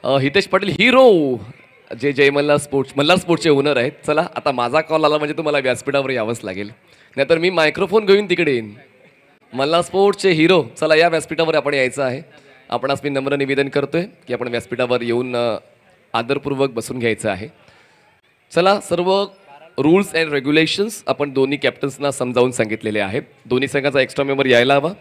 Hitesh Patil hero जे जय Malhar स्पोर्ट्सचे owner आहेत. चला आता माझा कॉल आला म्हणजे तुम्हाला व्यासपीठावर यावंच लागेल, नाहीतर मी मायक्रोफोन घेऊन तिकडे येईन. मल्हार स्पोर्ट्सचे हिरो, चला या व्यासपीठावर आपण यायचं आहे. आपणास मी नम्र निवेदन करतोय की आपण व्यासपीठावर येऊन आदरपूर्वक बसून घ्यायचं आहे. चला, सर्व रूल्स अँड रेग्युलेशन्स आपण दोन्ही कॅप्टन्सना समजावून सांगितलेले आहेत. दोन्ही संघाचा एक्स्ट्रा मेंबर यायला हवा.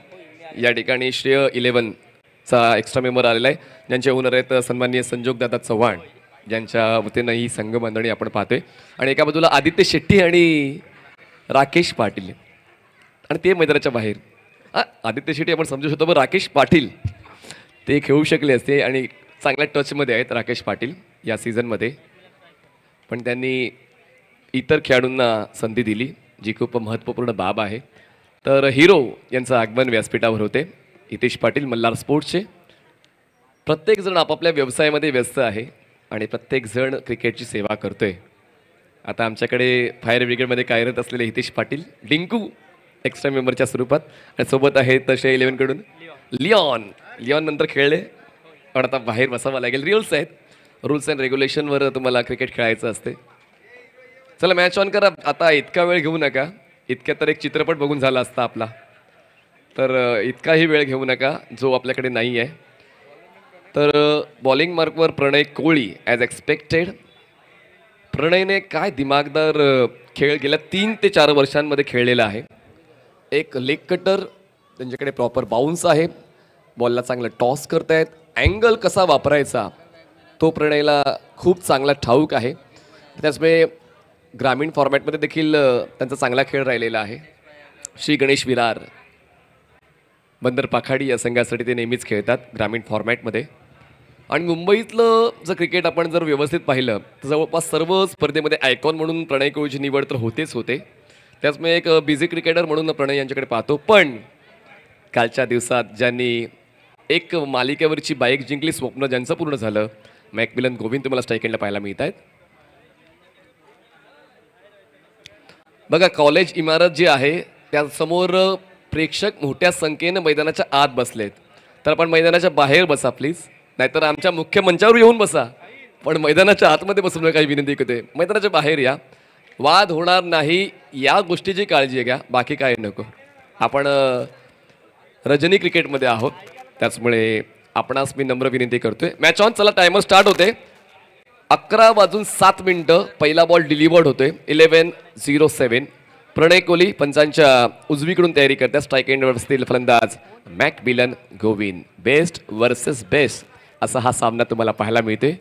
या ठिकाणी श्रेय 11चा एक्स्ट्रा मेंबर आलेला आहे, ज्यांचे ओनर आहेत सन्माननीय संजोगदादा चव्हाण, ज्यांच्या वतीनं ही संघ बांधणी आपण पाहतोय. आणि एका बाजूला आदित्य शेट्टी आणि राकेश पाटील, आणि ते मैदानाच्या बाहेर. आदित्य शेट्टी आपण समजू शकतो, पण राकेश पाटील ते खेळू शकले असते आणि चांगल्या टचमध्ये आहेत राकेश पाटील या सीझनमध्ये, पण त्यांनी इतर खेळाडूंना संधी दिली, जी खूप महत्त्वपूर्ण बाब आहे. तर हिरो यांचं आगमन व्यासपीठावर होते. हितेश पाटील मल्हार स्पोर्ट्सचे. प्रत्येकजण आपापल्या व्यवसायामध्ये व्यस्त आहे आणि प्रत्येकजण क्रिकेटची सेवा करतोय. आता आमच्याकडे फायर ब्रिगेडमध्ये कार्यरत असलेले हितेश पाटील, डिंकू एक्स्ट्रा मेंबरच्या स्वरूपात, आणि सोबत आहेत तसे 11कडून लिओन नंतर खेळले, पण आता बाहेर बसावं लागेल. रूल्स अँड रेग्युलेशनवर तुम्हाला क्रिकेट खेळायचं असते. चला मॅच ऑन करा. आता इतका वेळ घेऊ नका, इतक्यात तर एक चित्रपट बघून झाला असता आपला, तर इतकाही वेळ घेऊ नका जो आपल्याकडे नाही आहे. तर बॉलिंग मार्कवर प्रणय कोळी ॲज एक्सपेक्टेड. प्रणयने काय दिमागदार खेळ गेल्या 3 ते 4 वर्षांमध्ये खेळलेला आहे. एक लेग कटर, त्यांच्याकडे प्रॉपर बाउन्स आहे, बॉलला चांगला टॉस करतायत, अँगल कसा वापरायचा तो प्रणयला खूप चांगला ठाऊक आहे. त्याचमुळे ग्रामीण फॉर्मॅटमध्ये देखील त्यांचा चांगला खेळ राहिलेला आहे. श्री गणेश विरार, बंदर पाखाडी या संघासाठी ते नेहमीच खेळतात ग्रामीण फॉर्मॅटमध्ये. आणि मुंबईतलं जर क्रिकेट आपण जर व्यवस्थित पाहिलं तर जवळपास सर्व स्पर्धेमध्ये आयकॉन म्हणून प्रणय कोळीची निवड तर होतेच होते. त्याचमुळे एक बिझी क्रिकेटर म्हणून प्रणय यांच्याकडे पाहतो. पण कालच्या दिवसात ज्यांनी एक मालिकेवरची बाईक जिंकली, स्वप्न ज्यांचं पूर्ण झालं, मॅकमिलन गोविंद तुम्हाला स्ट्राईक एंडला पाहायला मिळत आहेत. बघा, कॉलेज इमारत जी आहे त्यासमोर प्रेक्षक मोठ्या संख्येनं मैदानाच्या आत बसलेत. तर आपण मैदानाच्या बाहेर बसा प्लीज, नाहीतर आमच्या मुख्य मंचावर येऊन बसा, पण मैदानाच्या आतमध्ये बसून काही विनंती करते. मैदानाच्या बाहेर या, वाद होणार नाही या गोष्टीची काळजी घ्या, बाकी काय नको. आपण रजनी क्रिकेटमध्ये आहोत, त्याचमुळे आपणास मी नम्र विनंती करतोय. Match on. चला, टायमर स्टार्ट होते. 11:07 पहिला बॉल डिलिव्हर्ड होतोय. 11:07. प्रणय कोहली पंचांच्या उजवीकडून तयारी करतात. स्ट्राईक एंडवर असतील फलंदाज Macmillan Govind. Best versus best असा हा सामना तुम्हाला पाहायला मिळते.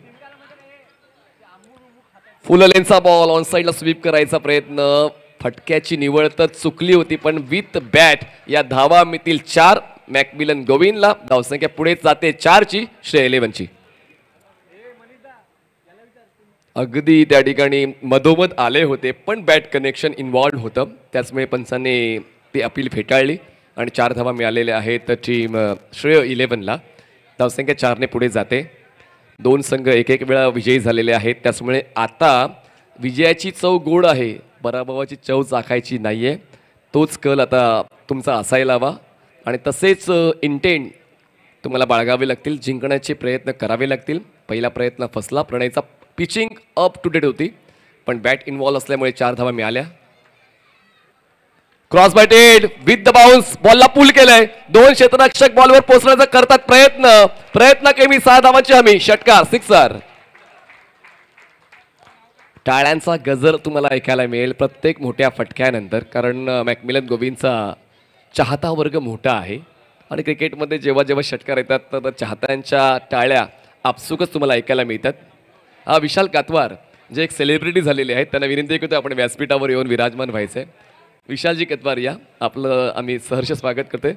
फुल लेनचा बॉल ऑन साईडला स्वीप करायचा प्रयत्न, फटक्याची निवड तर चुकली होती, पण विथ बॅट या धावा मिळतील 4 मॅकमिलन गोविंदला. धावसंख्या पुढे जाते 4ची, श्रेय 11ची. अगदी त्या ठिकाणी मधोमध आले होते, पण बॅट कनेक्शन इन्व्हॉल्व होतं, त्याचमुळे पंचांनी ती अपील फेटाळली आणि 4 धावा मिळालेल्या आहेत. तर टीम श्रेय 11ला. धावसंख्या 4ने पुढे जाते. 2 संघ एक वेळा विजयी झालेले आहेत, त्याचमुळे आता विजयाची चव गोड आहे, पराभवाची चव चाखायची नाही आहे. तोच कल आता तुमचा असायला हवा आणि तसेच इंटेंट तुम्हाला बाळगावे लागतील, जिंकण्याचे प्रयत्न करावे लागतील. पहिला प्रयत्न फसला, प्रणयचा पिचिंग अप टू डेट होती, पण बॅट इन्व्हॉल्व असल्यामुळे 4 धावा मिळाल्या. Cross batted with the bounce, बॉलला पुल केलंय. 2 क्षेत्ररक्षक बॉलवर पोहोचण्याचा करतात प्रयत्न कमी, 6 धावांची हमी. षटकार, सिक्सर. टाळ्यांचा गजर तुम्हाला ऐकायला मिळेल प्रत्येक मोठ्या फटक्यानंतर, कारण मॅकमिलन गोविंदचा चाहता वर्ग मोठा आहे आणि क्रिकेटमध्ये जेव्हा जेव्हा षटकार येतात तर चाहत्यांच्या टाळ्या आपसुकच तुम्हाला ऐकायला मिळतात. हा विशाल कातवार जे एक सेलिब्रिटी झालेले आहेत, त्यांना विनंती करतो आपण व्यासपीठावर येऊन विराजमान व्हायचं आहे. विशालजी कातवार या, आपलं आम्ही सहर्ष स्वागत करतोय.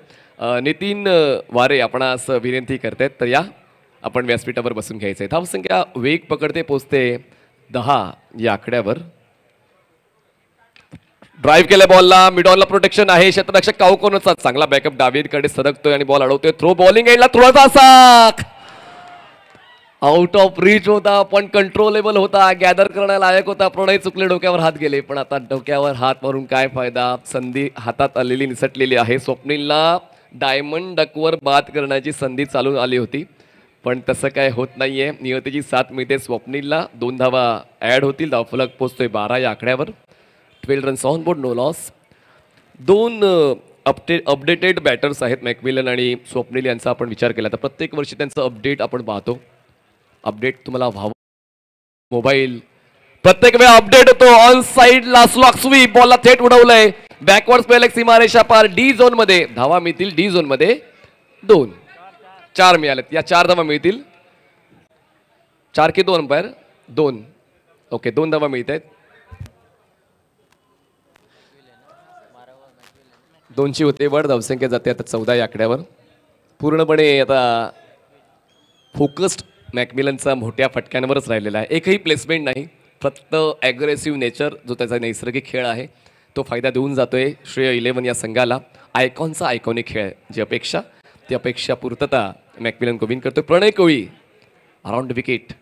नितीन वारे आपणास विनंती करतायत, तर या आपण व्यासपीठावर बसून घ्यायचं आहे. धावसंख्या वेग पकडते, पोचते 10 या आकड्यावर. ड्राईव्ह केल्या बॉलला, मिडॉनला प्रोटेक्शन आहे. क्षेत्ररक्षक काउकोनचा चांगला बॅकअप डावीकडे सरकतोय आणि बॉल अडवतोय. थ्रो बॉलिंग एंडला थोडासा साख आउट ऑफ रीच होता, पण कंट्रोलेबल होता, गॅदर करण्याला लायक होता. प्रणय चुकले, डोक्यावर हात गेले, पण आता डोक्यावर हात मारून काय फायदा. संधी हातात आलेली निसटलेली आहे. स्वप्नीलला डायमंड डकवर बाद करण्याची संधी चालून आली होती, पण तसं काय होत नाहीये. नियतीची साथ मिळते स्वप्नीलला. 2 धावा ॲड होतील. धावफलक पोहोचतोय 12 या आकड्यावर. 12 runs on board, no loss. दोन अपडेटेड बॅटर्स आहेत मॅकमिलन आणि स्वप्नील यांचा आपण विचार केला तर प्रत्येक वर्षी त्यांचं अपडेट आपण पाहतो. अपडेट तुम्हाला व्हावं. मोबाईल प्रत्येक वेळा अपडेट होतो. ऑन साइडला स्लॉक स्वीप, बॉलला थेट उडवलंय. बॅकवर्ड स्पेल एक सीमारेषा पार. डी झोन मध्ये धावा मिळतील. डी झोन मध्ये 2 4 मिळालेत. या 4 धावा मिळतील. 4 की 2 अंपायर 2. ओके 2 धावा मिळत आहेत. 2ची होते वर. धावसंख्या जाते आता 14 या आकड्यावर. पूर्णपणे आता फोकस्ड मॅकमिलनचा मोठ्या फटक्यांवरच राहिलेला आहे. एकही प्लेसमेंट नाही. फक्त ॲग्रेसिव्ह नेचर जो त्याचा नैसर्गिक खेळ आहे तो फायदा देऊन जातोय श्रेय 11 या संघाला. आयकॉनचा आयकॉनिक खेळ जी अपेक्षा ती अपेक्षा पूर्तता मॅकमिलन गोविंद करतोय. प्रणय कोळी अराउंड विकेट.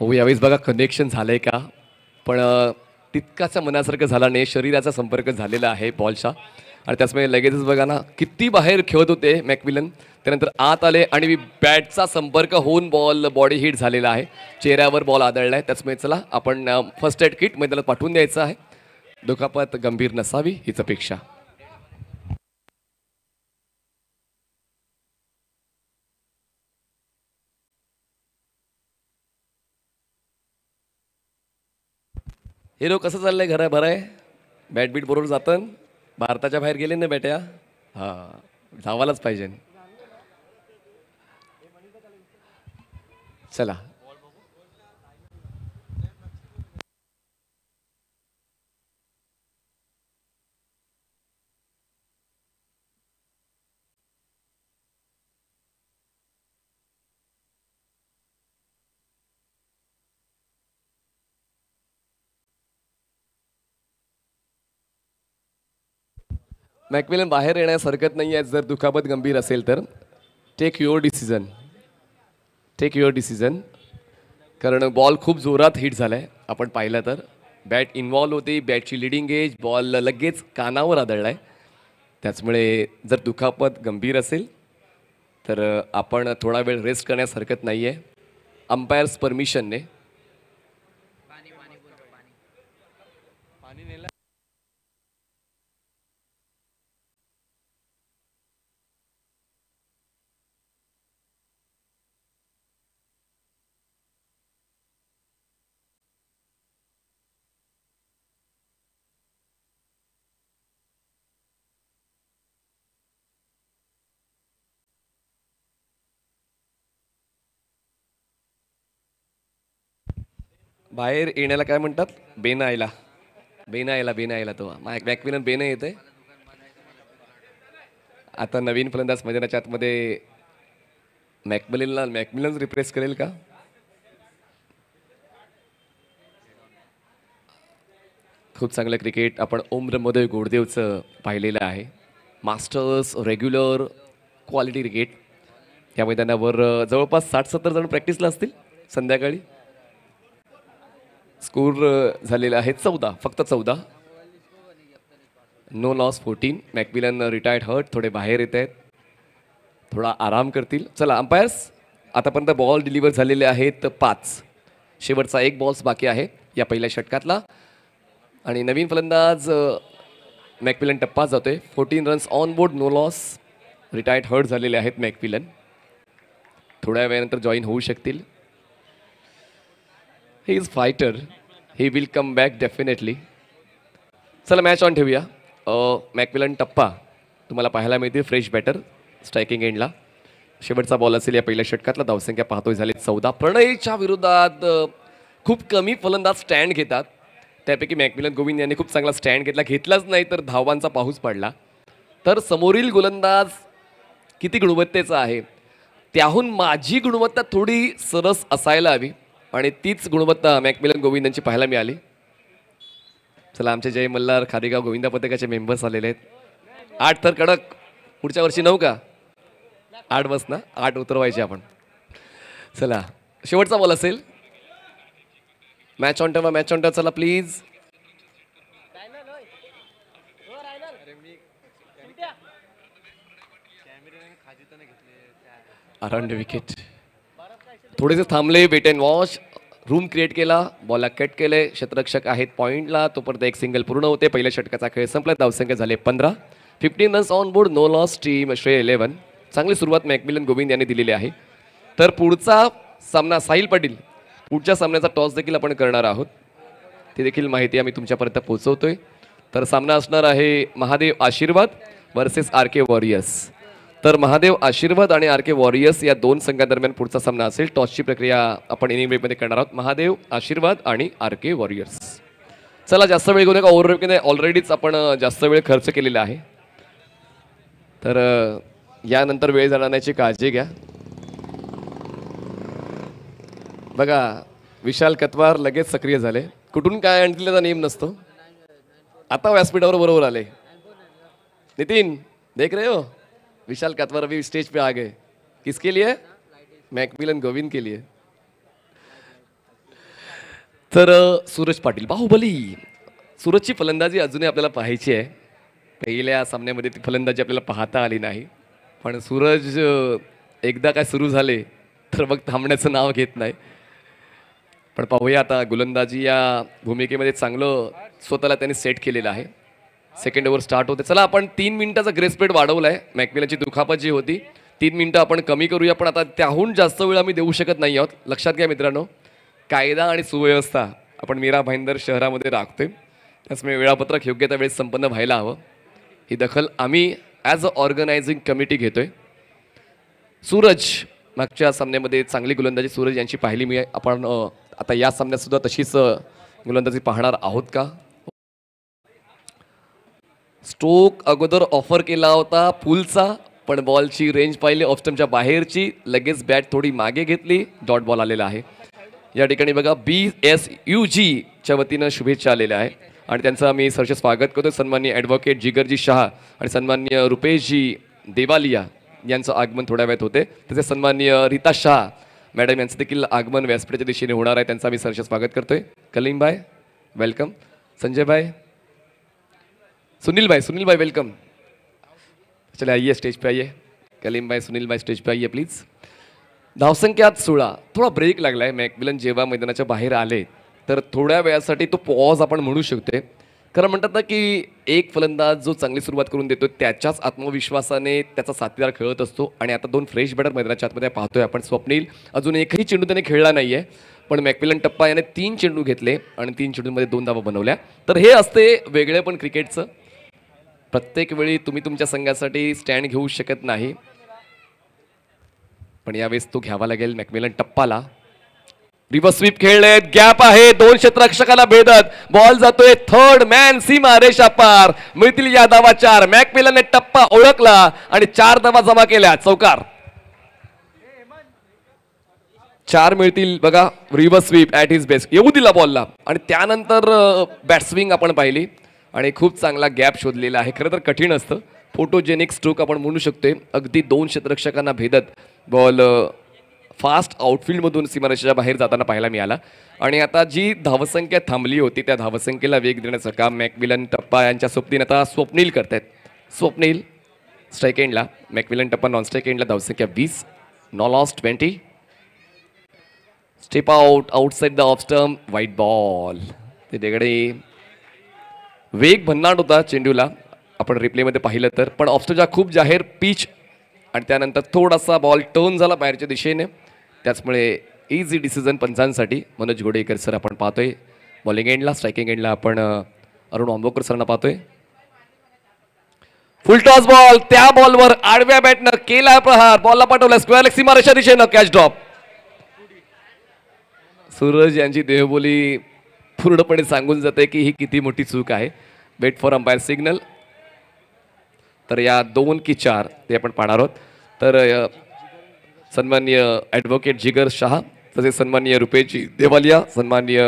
हो यावेळेस बघा कनेक्शन झालंय का, पण तितकाचा मनासारखं झाला नाही. शरीराचा संपर्क झालेला आहे बॉलचा आणि त्याचमुळे लगेचच बघा ना किती बाहेर खेळत होते मॅकमिलन. त्यानंतर आत आले आणि बॅटचा संपर्क होऊन बॉल बॉडी हिट झालेला आहे. चेहऱ्यावर बॉल आदळला आहे. त्याचमुळे चला आपण फर्स्ट एड किट मैदानात पाठवून द्यायचं आहे. दुखापत गंभीर नसावी हीच अपेक्षा. हिरो कसं चाललंय घरा भराय. बॅट बीट बरोबर जातं. भारताच्या बाहेर गेले ना बॅट्या. हां धावायलाच पाहिजे. चला मॅकमिलन बाहेर येण्यास हरकत नाही आहे जर दुखापत गंभीर असेल तर. Take your decision. Take your decision. कारण बॉल खूप जोरात हिट झाला आहे. आपण पाहिलं तर बॅट इन्व्हॉल्व होती. बॅटची लिडिंग एज बॉल लगेच कानावर आदळला आहे. त्याचमुळे जर दुखापत गंभीर असेल तर आपण थोडा वेळ रेस्ट करण्यास हरकत नाही आहे अंपायर्स परमिशनने. बाहेर येण्याला काय म्हणतात. बेना यायला. बेना यायला. बेना यायला तो मॅकमिलन बेना येते. आता नवीन फलंदाज मैदानाच्या आतमध्ये मॅकमिलनच रिप्लेस करेल का. खूप चांगलं क्रिकेट आपण ओमरमोदय गोडदेवचं पाहिलेलं आहे. Masters regular quality cricket. या मैदानावर जवळपास 60-70 जण प्रॅक्टिसला असतील संध्याकाळी. स्कोर झालेला आहे 14. फक्त 14. No loss 14. McMillan retired hurt. थोडे बाहेर येत आहेत. थोडा आराम करतील. चला अंपायर्स आतापर्यंत बॉल डिलिव्हर झालेले आहेत 5. शेवटचा 1 बॉल्स बाकी आहे या पहिल्या षटकातला. आणि नवीन फलंदाज मॅकमिलन टप्पा जातोय. 14 runs on board, no loss. Retired hurt झालेले आहेत मॅकमिलन. थोड्या वेळानंतर जॉईन होऊ शकतील. He is fighter. He will come back definitely. चला मॅच ऑन ठेवूया. मॅकमिलन टप्पा तुम्हाला पाहायला मिळतील. फ्रेश बॅटर स्ट्रायकिंग एंडला. शेवटचा बॉल असेल या पहिल्या षटकातला. धावसंख्या पाहतोय झाली 14. प्रणयच्या विरोधात खूप कमी फलंदाज स्टँड घेतात. त्यापैकी मॅकमिलन गोविंद यांनी खूप चांगला स्टँड घेतलाच नाही तर धावांचा पाऊस पडला. तर समोरील गोलंदाज किती गुणवत्तेचा आहे त्याहून माझी गुणवत्ता थोडी सरस असायला हवी आणि तीच गुणवत्ता मॅकमिलन गोविंद यांची पाहायला मिळाली. चला आमचे जय मल्हार खारेगाव गोविंदा पथकाचे मेंबर्स आलेले आहेत. 8 तर कडक. पुढच्या वर्षी 9 का. 8 बस ना. 8 उतरवायचे आपण. चला शेवटचा बॉल असेल. मॅच ऑन ठेवा. मॅच ऑन ठेवा. चला प्लीज. अराउंड विकेट थोडेसे थांबले, wait and watch, room create केला, बॉलला कट केले, क्षेत्ररक्षक आहेत पॉईंटला, तोपर्यंत एक सिंगल पूर्ण होते. पहिल्या षटकाचा खेळ संपला, धावसंख्या झाले 15. 15 runs on board, no loss, team श्रेय 11. चांगली सुरुवात मॅकमिलन गोविंद यांनी दिलेली आहे. तर पुढचा सामना साहिल पाटील, पुढच्या सामन्याचा टॉस देखील आपण करणार आहोत, ती देखील माहिती आम्ही तुमच्यापर्यंत पोहोचवतोय. तर सामना असणार आहे महादेव आशीर्वाद वर्सेस आर के वॉरियर्स. तर महादेव आशीर्वाद आणि आर के वॉरियर्स या दोन संघांदरम्यान पुढचा सामना असेल. टॉसची प्रक्रिया आपण इनिंग ब्रेकमध्ये करणार आहोत. महादेव आशीर्वाद आणि आर के वॉरियर्स. चला जास्त वेळ घेऊ नका, ओव्हर ऑलरेडीच आपण जास्त वेळ खर्च केलेला आहे, तर यानंतर वेळ जाण्याची काळजी घ्या. बघा विशाल कतवार लगेच सक्रिय झाले. कुठून काय आणतील त्याचा नियम नसतो. आता व्यासपीठावर बरोबर आले. नितिन देख रहे हो, विशाल कतवार अभी स्टेज पे आ गए. किसके लिए? मॅकमिलन गोविंद के लिए. तर सूरज पाटील बाहुबली, सूरजची फलंदाजी अजूनही आपल्याला पाहायची आहे. पहिल्या सामन्यामध्ये ती फलंदाजी आपल्याला पाहता आली नाही, पण सूरज एकदा काय सुरू झाले तर मग थांबण्याचं नाव घेत नाही. पण पाहूया आता, गोलंदाजी या भूमिकेमध्ये चांगलं स्वतःला त्यांनी सेट केलेलं आहे. सेकंड ओव्हर स्टार्ट होते. चला आपण 3 मिनिटाचा ग्रेस पिरियड वाढवला आहे. मॅकमिलनची दुखापत जी होती 3 मिनिटं आपण कमी करूया, पण आता त्याहून जास्त वेळ आम्ही देऊ शकत नाही आहोत. लक्षात घ्या मित्रांनो, कायदा आणि सुव्यवस्था आपण मीरा भाईंदर शहरामध्ये राखतोय, त्याचमुळे वेळापत्रक योग्य त्या वेळेस संपन्न व्हायला हवं. ही दखल आम्ही ॲज अ ऑर्गनायझिंग कमिटी घेतोय. सूरज मागच्या सामन्यामध्ये चांगली गोलंदाजी सूरज यांची पाहिली मी. आपण आता या सामन्यात सुद्धा तशीच गोलंदाजी पाहणार आहोत का? स्ट्रोक अगोदर ऑफर केला होता फुलचा, पण बॉलची रेंज पाहिली ऑफस्टमच्या बाहेरची, लगेच बॅट थोडी मागे घेतली, डॉट बॉल आलेला आहे. या ठिकाणी बघा BSUG च्या वतीनं शुभेच्छा आलेल्या आहे आणि त्यांचं आम्ही सहर्ष स्वागत करतो. सन्माननीय ॲडव्होकेट जिगरजी शहा आणि सन्माननीय रुपेशजी देवालिया यांचं आगमन थोड्या वेळात होते. तसेच सन्माननीय रीता शाह मॅडम यांचं देखील आगमन व्यासपीठाच्या दिशेने होणार आहे, त्यांचं आम्ही सहर्ष स्वागत करतोय. कलीम भाई वेलकम, संजय भाई, सुनील भाई वेलकम. चलिए आइए स्टेज पे आइए. कलीम भाई, सुनील भाई स्टेज पे आइए प्लीज. धावसंख्यात 16. थोडा ब्रेक लागला आहे. मॅकमिलन जेव्हा मैदानाच्या बाहेर आले तर थोड्या वेळासाठी तो पॉज आपण म्हणू शकतोय, कारण म्हणतात ना की एक फलंदाज जो चांगली सुरुवात करून देतो त्याच्याच आत्मविश्वासाने त्याचा साथीदार खेळत असतो. आणि आता 2 फ्रेश बॅटर मैदानाच्या आतमध्ये पाहतोय आपण. स्वप्नील अजून एकही चेंडू त्याने खेळला नाही आहे, पण मॅकमिलन टप्पा याने 3 चेंडू घेतले आणि 3 चेंडूंमध्ये 2 धावा बनवल्या. तर हे असते वेगळे पण क्रिकेटचं. प्रत्येक वेळी तुम्ही तुमच्या संघासाठी स्टँड घेऊ शकत नाही, पण यावेळेस तो घ्यावा लागेल. मॅकमिलन टप्पाला रिव्हर्स स्वीप खेळलेत, गॅप आहे, 2 क्षेत्ररक्षकाला भेदत बॉल जातोय थर्ड मॅन सीमा रेषा पार. मिळतील या धावा 4. मॅकमिलनने टप्पा ओळखला आणि 4 धावा जमा केल्या. चौकार 4 मिळतील. बघा reverse sweep at his best, येऊ दिला बॉलला आणि त्यानंतर बॅट स्विंग आपण पाहिली आणि खूप चांगला गॅप शोधलेला आहे. खरं तर कठीण असतं, फोटोजेनिक स्ट्रोक आपण म्हणू शकतोय. अगदी 2 क्षेत्ररक्षकांना भेदत बॉल फास्ट आउटफील्डमधून सीमारेषेच्या बाहेर जाताना पाहायला मिळाला. आणि आता जी धावसंख्या थांबली होती त्या धावसंख्येला वेग देण्याचं काम मॅकमिलन टप्पा यांच्या सोबतीने आता स्वप्नील करतायत. स्वप्नील स्ट्राईक एंडला, मॅकमिलन टप्पा नॉन स्ट्राईक एंडला. धावसंख्या 20, no loss 20. Step out outside the off stump, white ball. ते तिकडे वेग भन्नाट होता चेंडूला आपण रिप्लेमध्ये पाहिलं तर, पण ऑफस्टमच्या खूप जाहीर पिच आणि त्यानंतर थोडासा बॉल टर्न झाला बाहेरच्या दिशेने, त्याचमुळे इझी डिसिजन पंचांसाठी. मनोज घोडेकर सर आपण पाहतोय बॉलिंग एंडला. स्ट्रायकिंग एंडला आपण अरुण आंबोकर सरांना पाहतोय. फुल टॉस बॉल, त्या बॉलवर आडव्या बॅटनं केला प्रहार, बॉलला पाठवला स्क्वेअर लेग सीमारेषा दिशेनं, कॅच ड्रॉप. सूरज यांची देहबोली पूर्णपणे सांगून जाते की ही किती मोठी चूक आहे. Wait for umpire signal. तर या 2 की 4 ते आपण पाहणार आहोत. तर सन्माननीय ॲडव्होकेट जिगर शहा तसेच सन्माननीय रुपेशजी देवालिया, सन्माननीय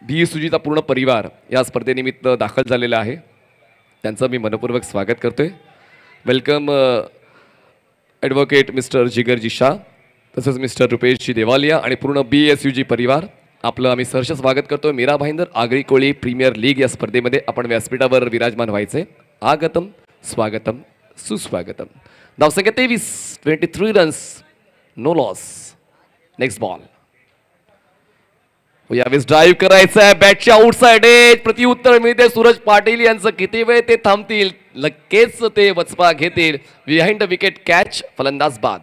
BSUGचा पूर्ण परिवार या स्पर्धेनिमित्त दाखल झालेला आहे, त्यांचं मी मनपूर्वक स्वागत करतोय. वेलकम ॲडव्होकेट मिस्टर जिगरजी शाह तसंच मिस्टर रुपेशजी देवालिया आणि पूर्ण BSUG परिवार. आपलं आम्ही सहर्ष स्वागत करतोय मीरा भाईंदर आगरी कोळी प्रीमियर लीग या स्पर्धेमध्ये आपण व्यासपीठावर विराजमान व्हायचे. आगतम स्वागतम सुस्वागतम. धावसंख्या 23, 23 runs, no loss. Next ball. यावेळेस ड्राईव्ह करायचं आहे, बॅटच्या आउटसाइड एज. प्रतिउत्तर मिळते. सूरज पाटील यांचं किती वेळ ते थांबतील, लगेच ते वचपा घेतील. बिहाइंड द विकेट कॅच, फलंदाज बाद.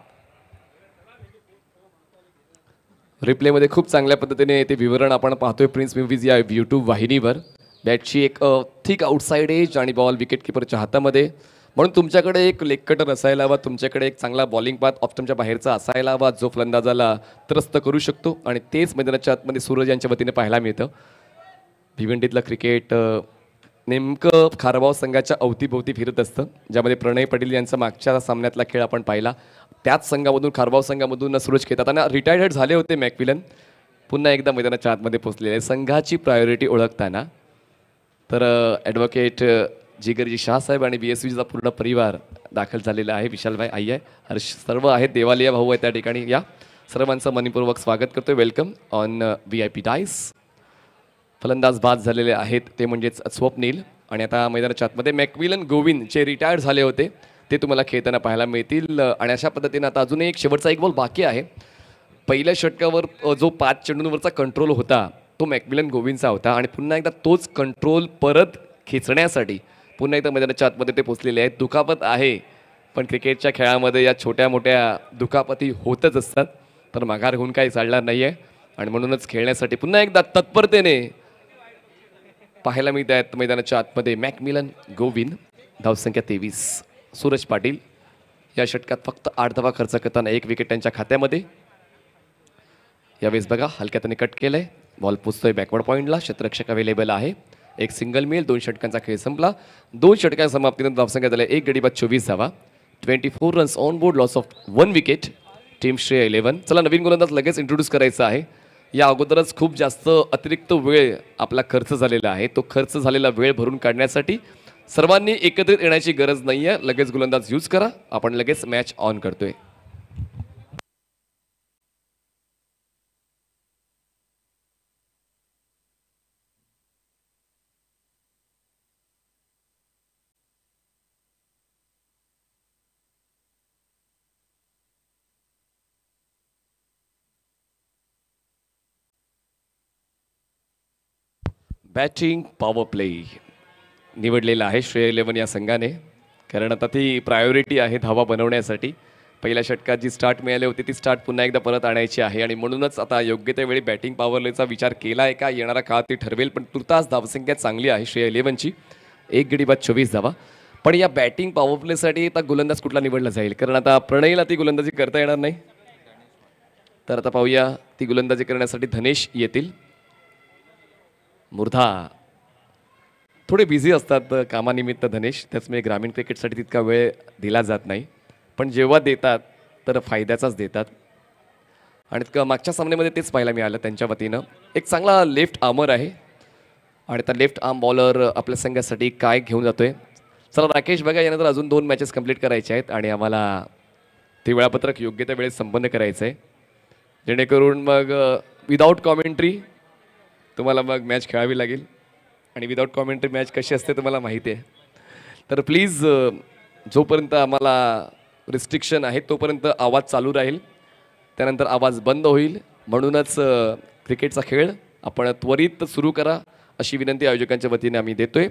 रिप्लेमध्ये खूप चांगल्या पद्धतीने ते विवरण आपण पाहतोय प्रिन्स मूव्हीज या यूट्यूब वाहिनीवर. बॅटची एक थिक आउटसाइड एज आणि बॉल विकेट किपरच्या हातामध्ये. म्हणून तुमच्याकडे एक लेग कटर असायला हवा, तुमच्याकडे एक चांगला बॉलिंग पाथ ऑप्शनच्या बाहेरचा असायला हवा, जो फलंदाजाला त्रस्त करू शकतो. आणि तेच मैदानाच्या आतमध्ये सूरज यांच्या वतीने पाहायला मिळतं. भिवंडीतलं क्रिकेट नेमकं खारबाव संघाच्या अवतीभोवती फिरत असतं, ज्यामध्ये प्रणय पाटील यांचा मागच्या सामन्यातला खेळ आपण पाहिला. त्याच संघामधून खारबाव संघामधून सूरज खेळतात आणि रिटायर्ड झाले होते मॅकमिलन. पुन्हा एकदा मैदानाच्या आतमध्ये पोहोचलेले. संघाची प्रायोरिटी ओळखताना तर ॲडव्होकेट जिगरजी शाहसाहेब आणि BSVचा पूर्ण परिवार दाखल झालेला आहे. विशालभाई आई हर्ष सर्व आहेत, देवालिया भाऊ आहे त्या ठिकाणी. या सर्वांचं मनपूर्वक स्वागत करतोय. Welcome on VIP dice. फलंदाज बाद झालेले आहेत ते म्हणजेच स्वप्नील. आणि आता मैदानाच्या आतमध्ये मॅकमिलन गोविंद जे रिटायर्ड झाले होते ते तुम्हाला खेळताना पाहायला मिळतील. आणि अशा पद्धतीने आता अजूनही एक शेवटचा एक बॉल बाकी आहे. पहिल्या षटकावर जो 5 चेंडूंवरचा कंट्रोल होता तो मॅकमिलन गोविंदचा होता. आणि पुन्हा एकदा तोच कंट्रोल परत खेचण्यासाठी पुन्हा एकदा मैदानाच्या आतमध्ये ते पोचलेले आहेत. दुखापत आहे, पण क्रिकेटच्या खेळामध्ये या छोट्या मोठ्या दुखापती होतच असतात, तर माघार होऊन काही चालणार नाही आहे. आणि म्हणूनच खेळण्यासाठी पुन्हा एकदा तत्परतेने पाहायला मिळत आहेत मैदानाच्या आतमध्ये मॅकमिलन गोविंद. धावसंख्या 23. सूरज पाटील या षटकात फक्त 8 धावा खर्च करताना 1 विकेट त्यांच्या खात्यामध्ये. यावेळेस बघा हलक्यात कट केलंय, बॉल पोचतोय बॅकवर्ड पॉईंटला. क्षेत्ररक्षक अवेलेबल आहे. एक सिंगल मिळेल. 2 षटकांचा खेळ संपला. 2 षटकांच्या समाप्तीनंतर धावसंख्या झाल्या 1 गडी बाद 24 धावा. 24 runs on board, loss of 1 wicket. Team श्रेय 11. चला नवीन गोलंदाज लगेच इंट्रोड्यूस करायचा आहे. या अगोदरच खूप जास्त अतिरिक्त वेळ आपला खर्च झालेला आहे. तो खर्च झालेला वेळ भरून काढण्यासाठी सर्वांनी एकत्रित येण्याची गरज नाही आहे. लगेच गोलंदाज यूज करा. आपण लगेच मॅच ऑन करतोय. बॅटिंग पॉवर प्ले निवडलेला आहे श्रेय 11 या संघाने, कारण आता ती प्रायोरिटी आहे धावा बनवण्यासाठी. पहिल्या षटकात जी स्टार्ट मिळाली होती ती स्टार्ट पुन्हा एकदा परत आणायची आहे. आणि म्हणूनच आता योग्य त्या वेळी बॅटिंग पॉवर प्लेचा विचार केला आहे का येणारा काळ ती ठरवेल. पण तुर्तास धावसंख्या चांगली आहे श्रेय 11ची, 1 गडी बाद 24 धावा. पण या बॅटिंग पॉवर प्लेसाठी आता गोलंदाज कुठला निवडला जाईल, कारण आता प्रणयला ती गोलंदाजी करता येणार नाही. तर आता पाहूया ती गोलंदाजी करण्यासाठी धनेश येतील. मुर्धा थोडे बिझी असतात कामानिमित्त धनेश, त्याचमुळे ग्रामीण क्रिकेटसाठी तितका वेळ दिला जात नाही. पण जेव्हा देतात तर फायद्याचाच देतात. आणि मागच्या सामन्यामध्ये तेच पाहायला मिळालं त्यांच्या वतीनं. एक चांगला लेफ्ट आर्मर आहे आणि त्या लेफ्ट आर्म बॉलर आपल्या संघासाठी काय घेऊन जातोय. चला राकेश बघा, यानंतर अजून 2 मॅचेस कंप्लीट करायचे आहेत आणि आम्हाला ते वेळापत्रक योग्य त्या वेळेस संपन्न करायचं आहे, जेणेकरून मग विदाऊट कॉमेंट्री तुम्हाला मग मॅच खेळावी लागेल. आणि विदाऊट कॉमेंट्री मॅच कशी असते तुम्हाला माहिती आहे. तर प्लीज जोपर्यंत आम्हाला रिस्ट्रिक्शन आहे तोपर्यंत आवाज चालू राहील, त्यानंतर आवाज बंद होईल. म्हणूनच क्रिकेटचा खेळ आपण त्वरित सुरू करा अशी विनंती आयोजकांच्या वतीने आम्ही देतोय.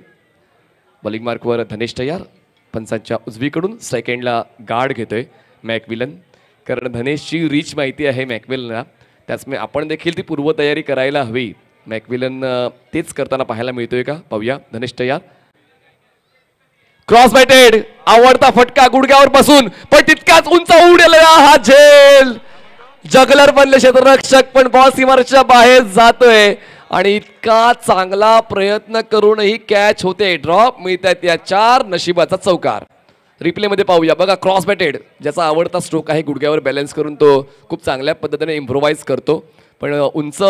बॉलिंग मार्कवर धनेश तयार, पंचांच्या उजवीकडून सेकंडला गार्ड घेतोय मॅकमिलन, कारण धनेशची रीच माहिती आहे मॅकमिलनला, त्याचमुळे आपण देखील ती पूर्वतयारी करायला हवी. मॅकमिलन तेच करताना पाहायला मिळतोय का पाहूया. धनेश तयार, क्रॉस बॅटेड, आवडता फटका गुडघ्यावर बसून, पण तितकाच उंच उडलेला हा झेल. जगलर बनले क्षेत्ररक्षक, पण बॉल सीमारेषेच्या बाहेर जातोय आणि इतका चांगला प्रयत्न करूनही कॅच होते. ड्रॉप मिळतात या 4, नशिबाचा चौकार. रिप्ले मध्ये पाहूया बघा, क्रॉस बॅटेड ज्याचा आवडता स्ट्रोक आहे, गुडघ्यावर बॅलन्स करून तो खूप चांगल्या पद्धतीने इम्प्रोवाइज करतो, पण उंच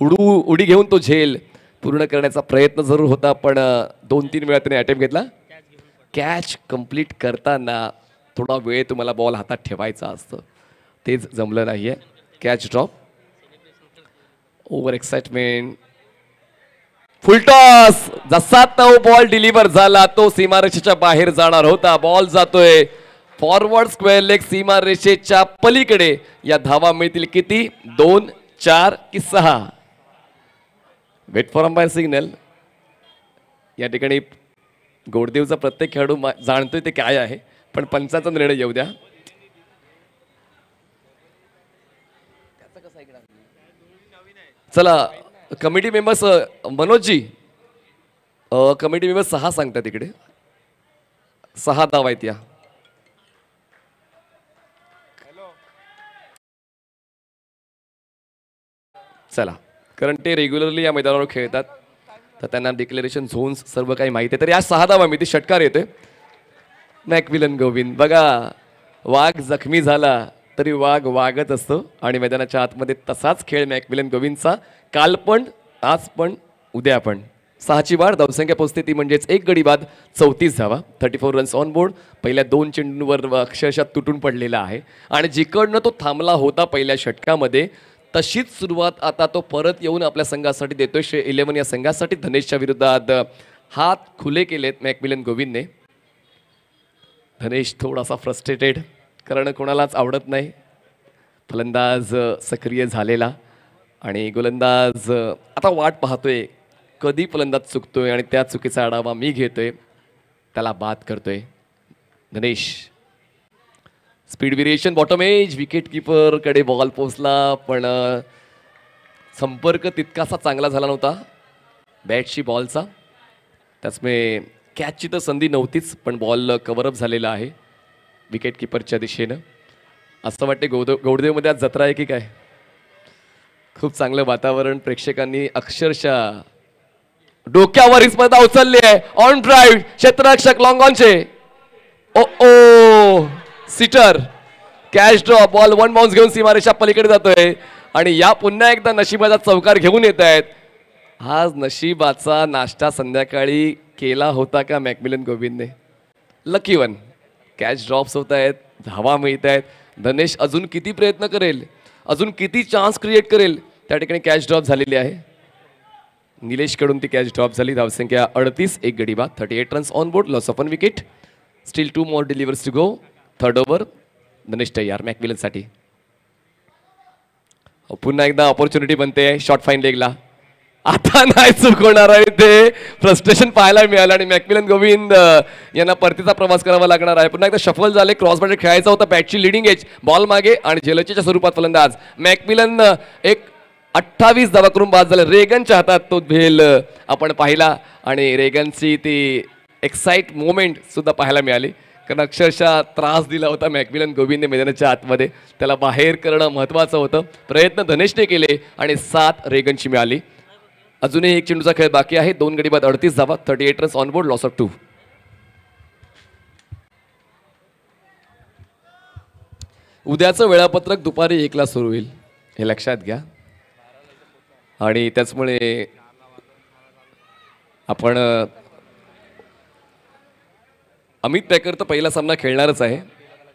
उडी घेऊन तो झेल पूर्ण करण्याचा प्रयत्न जरूर होता, पण 2-3 वेळा त्याने अटेम्प्ट घेतला. कॅच कंप्लीट करताना थोडा वेळ तुम्हाला बॉल हातात ठेवायचा असतं, तेच जमलं नाहीये. Catch drop, over excitement, full toss. जसा तो बॉल डिलिव्हर झाला तो सीमारेषेच्या बाहेर जाणार होता. बॉल जातोय फॉरवर्ड स्क्वेअर लेग सीमा रेषेच्या पलीकडे या धावा मिळतील किती? 2, 4 की 6? Wait for umpire signal. या ठिकाणी गोडदेवचा प्रत्येक खेळाडू जाणतोय ते काय आहे, पण पंचाचा निर्णय येऊ द्या. चला committee members, Manojji, committee members 6 सांगतात तिकडे. 6 धावा आहेत या. चला, कारण ते रेग्युलरली या मैदानावर खेळतात तर त्यांना डिक्लेरेशन झोन्स सर्व काही माहिती आहे. तर या 6 धावा मी ती षटकार येतोय. मॅकमिलन गोविंद. बघा, वाघ जखमी झाला तरी वाघ वागत असतो आणि मैदानाच्या आतमध्ये तसाच खेळ मॅकमिलन गोविंदचा. काल पण, आज पण, उद्या पण. 6ची वाढ, धावसंख्या पोहोचते ती म्हणजेच 1 गडी बाद 34 धावा, 34 रन्स ऑन बोर्ड. पहिल्या 2 चेंडूंवर अक्षरशः तुटून पडलेला आहे आणि जिकडनं तो थांबला होता पहिल्या षटकामध्ये तशीच सुरुवात आता तो परत येऊन आपल्या संघासाठी देतोय. 11 या संघासाठी धनेशच्या विरोधात हात खुले केलेत मॅकमिलन गोविंदने. धनेश थोडासा फ्रस्ट्रेटेड, कारण कोणालाच आवडत नाही फलंदाज सक्रिय झालेला आणि गोलंदाज आता वाट पाहतोय कधी फलंदाज चुकतोय आणि त्या चुकीचा आढावा मी घेतोय, त्याला बाद करतोय Dhanesh. Speed variation bottom edge, wicket keeper कडे बॉल पोहोचला पण संपर्क तितकासा चांगला झाला नव्हता बॅटशी बॉलचा. त्याचमुळे कॅचची तर संधी नव्हतीच पण बॉल कव्हरअप झालेला आहे विकेट किपरच्या दिशेनं. असं वाटते गौडदेवमध्ये आज जत्रा आहे की काय. खूप चांगलं वातावरण, प्रेक्षकांनी अक्षरशः डोक्यावर ही स्पर्धा उचलली आहे. ऑन ड्राईव्ह, क्षेत्ररक्षक लॉंग ऑनचे. Oh sitter, catch drop, ball 1 bounce घेऊन सीमारेषा पलीकडे जातोय आणि या पुन्हा एकदा नशिबाचा चौकार घेऊन येत आहेत. आज नशिबाचा नाश्ता संध्याकाळी केला होता का मॅकमिलन गोविंदने? Lucky one. कॅच ड्रॉप्स होत आहेत, धावा मिळत आहेत. धनेश अजून किती प्रयत्न करेल, अजून किती चान्स क्रिएट करेल. त्या ठिकाणी कॅच ड्रॉप झालेली आहे. निलेशकडून ती कॅच ड्रॉप झाली. धावसंख्या 38, 1 गडी बाद, 38 runs on board, loss of 1 wicket. Still 2 more deliveries to go. Third over Dhanesh तयार मॅकमिलनसाठी. पुन्हा एकदा ऑपॉर्च्युनिटी बनते शॉर्ट फाईन लेगला. आता नाही चुकवणार आहे ते. फ्रस्ट्रेशन पाहायला मिळालं आणि मॅकमिलन गोविंद यांना परतीचा प्रवास करावा लागणार आहे. पुन्हा एकदा शफल झाले, क्रॉस बॉर्डर खेळायचा होता. बॅटची लिडिंग एज, बॉल मागे आणि झेलचीच्या स्वरूपात फलंदाज मॅकमिलन एक 28 धावा करून बाद झाले. रेगनच्या हातात तो भेल आपण पाहिला आणि रेगनची ती एक्साइट मोमेंट सुद्धा पाहायला मिळाली, कारण अक्षरशः त्रास दिला होता मॅकमिलन गोविंदने मैदानाच्या आतमध्ये. त्याला बाहेर करणं महत्त्वाचं होतं. प्रयत्न धनेशने केले आणि 7 रेगनची मिळाली. अजूनही 1 चेंडूचा खेळ बाकी आहे. 2 गडी बाद 38 धावा, 38 runs on board, loss of 2. उद्याचं वेळापत्रक दुपारी 1 ला सुरू होईल हे लक्षात घ्या आणि त्याचमुळे आपण अमित पॅकर तर पहिला सामना खेळणारच आहे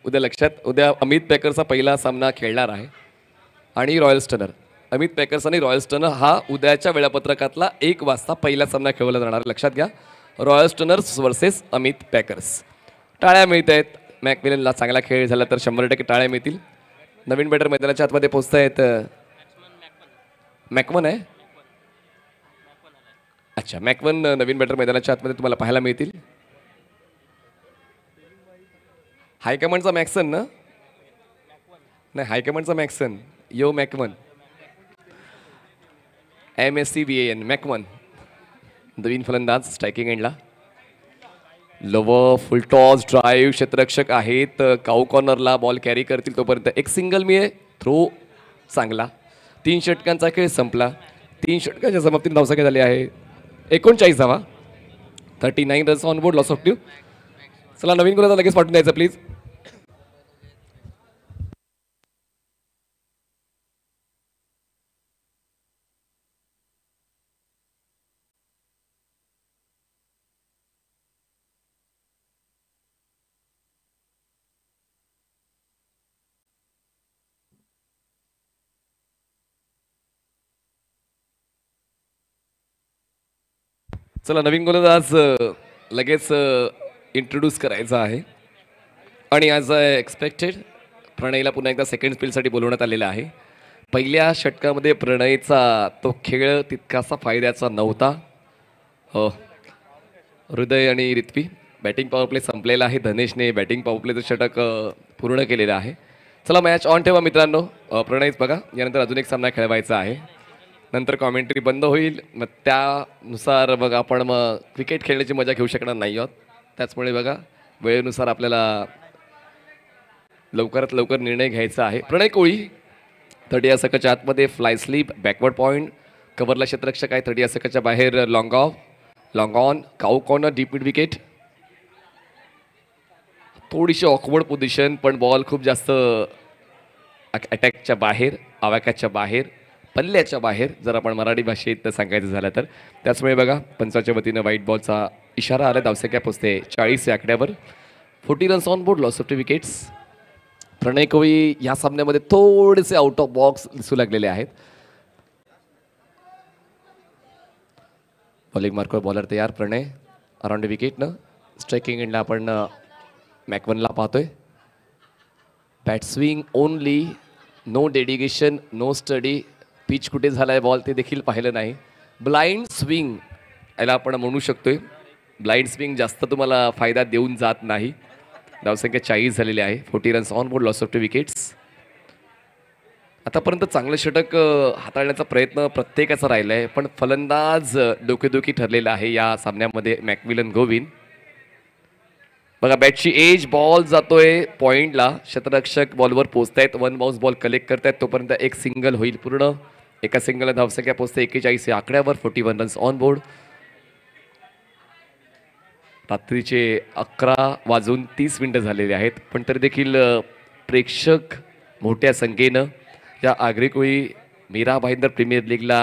उद्या. लक्षात, उद्या अमित पॅकरचा पहिला सामना खेळणार आहे आणि रॉयल स्टनर. अमित पॅकर्स आणि रॉयल स्टनर हा उद्याच्या वेळापत्रकातला 1 वाजता पहिला सामना खेळवला जाणार. लक्षात घ्या, royal stunners versus Amit packers. टाळ्या मिळत आहेत. मॅकमिलनला चांगला खेळ झाला तर 100% टाळ्या मिळतील. नवीन बॅटर मैदानाच्या आतमध्ये पोहोचत आहेत. मॅकमन आहे, अच्छा मॅकमन नवीन बॅटर मैदानाच्या आतमध्ये तुम्हाला पाहायला मिळतील. हायकमांडचा मॅक्सन ना, नाही हायकमांडचा मॅक्सन, यो मॅकमन, MSCBAN मॅकमन. नवीन फलंदाज स्ट्रायकिंग एंडला. लोवर फुल टॉस ड्राईव्ह, क्षेत्ररक्षक आहेत. काऊ कॉर्नरला बॉल कॅरी करतील तोपर्यंत 1 सिंगल मिळे. थ्रो चांगला. 3 षटकांचा खेळ संपला. 3 षटकांच्या समाप्तीने धावसंख्या झाली आहे 39 धावा, 39 runs on board, loss of 2. चला नवीन गोलंदाज लगेच पाठवून द्यायचा प्लीज. चला नवीन गोलंदाज लगेच इंट्रोड्यूस करायचा आहे. आणि ॲज अ एक्सपेक्टेड प्रणयला पुन्हा एकदा सेकंड स्पेलसाठी बोलवण्यात आलेलं आहे. पहिल्या षटकामध्ये प्रणयचा तो खेळ तितकासा फायद्याचा नव्हता. हो, हृदय आणि रित्वी बॅटिंग पॉवर प्ले संपलेला आहे. धनेशने बॅटिंग पॉवर प्लेचं षटक पूर्ण केलेलं आहे. चला मॅच ऑन ठेवा मित्रांनो. प्रणयच बघा, यानंतर अजून एक सामना खेळवायचा आहे. नंतर कॉमेंट्री बंद होईल. मग त्यानुसार मग आपण क्रिकेट खेळण्याची मजा घेऊ शकणार नाही आहोत. त्याचमुळे बघा वेळेनुसार आपल्याला लवकरात लवकर निर्णय घ्यायचा आहे. प्रणय कोळी 30 या सकच्या आतमध्ये फ्लाय स्लीप बॅकवर्ड पॉईंट कव्हरला क्षेत्ररक्षक आहे. 30 या सकच्या बाहेर long of long on cow corner deep mid wicket. थोडीशी ऑकवर्ड पोझिशन पण बॉल खूप जास्त अटॅकच्या बाहेर आवाक्याच्या बाहेर पल्ल्याच्या बाहेर जर आपण मराठी भाषेत सांगायचं झालं तर. त्याचमुळे बघा पंचाच्या वतीनं व्हाईट बॉलचा इशारा आला. धावसंख्या पोचते 40 या आकड्यावर. 40 runs on board loss of 2 wickets. Pranay Koli या सामन्यामध्ये थोडेसे आउट ऑफ बॉक्स दिसू लागलेले आहेत. बॉलिंग मार्कवर बॉलर तयार. प्रणय अराउंड विकेटनं स्ट्रायकिंग एंडला आपण मॅकवनला पाहतोय. Bat swing only, no dedication, no study. Pitch कुठे झाला आहे बॉल ते देखील पाहिलं नाही. ब्लाइंड स्विंग याला आपण म्हणू शकतोय. ब्लाइंड स्विंग जास्त तुम्हाला फायदा देऊन जात नाही. धावसंख्या 40 झालेली आहे. 40 runs on board loss of 2 wickets. आतापर्यंत चांगलं षटक हाताळण्याचा प्रयत्न प्रत्येकाचा राहिला आहे, पण फलंदाज डोकेदुखी ठरलेला आहे या सामन्यामध्ये मॅकमिलन गोविन. बघा बॅटची एज, बॉल जातोय पॉइंटला. क्षेत्ररक्षक बॉलवर पोहोचतायत. 1 बाउन्स बॉल कलेक्ट करतायत. तोपर्यंत एक सिंगल होईल पूर्ण. एका सिंगलला धावसंख्या पोहोचते 41 या आकड्यावर. 41 रन्स ऑन बोर्ड. रात्रीचे 11:30 झालेले आहेत, पण तरी देखील प्रेक्षक मोठ्या संख्येनं या आगरी कोळी मीरा भाईंदर प्रीमियर लीगला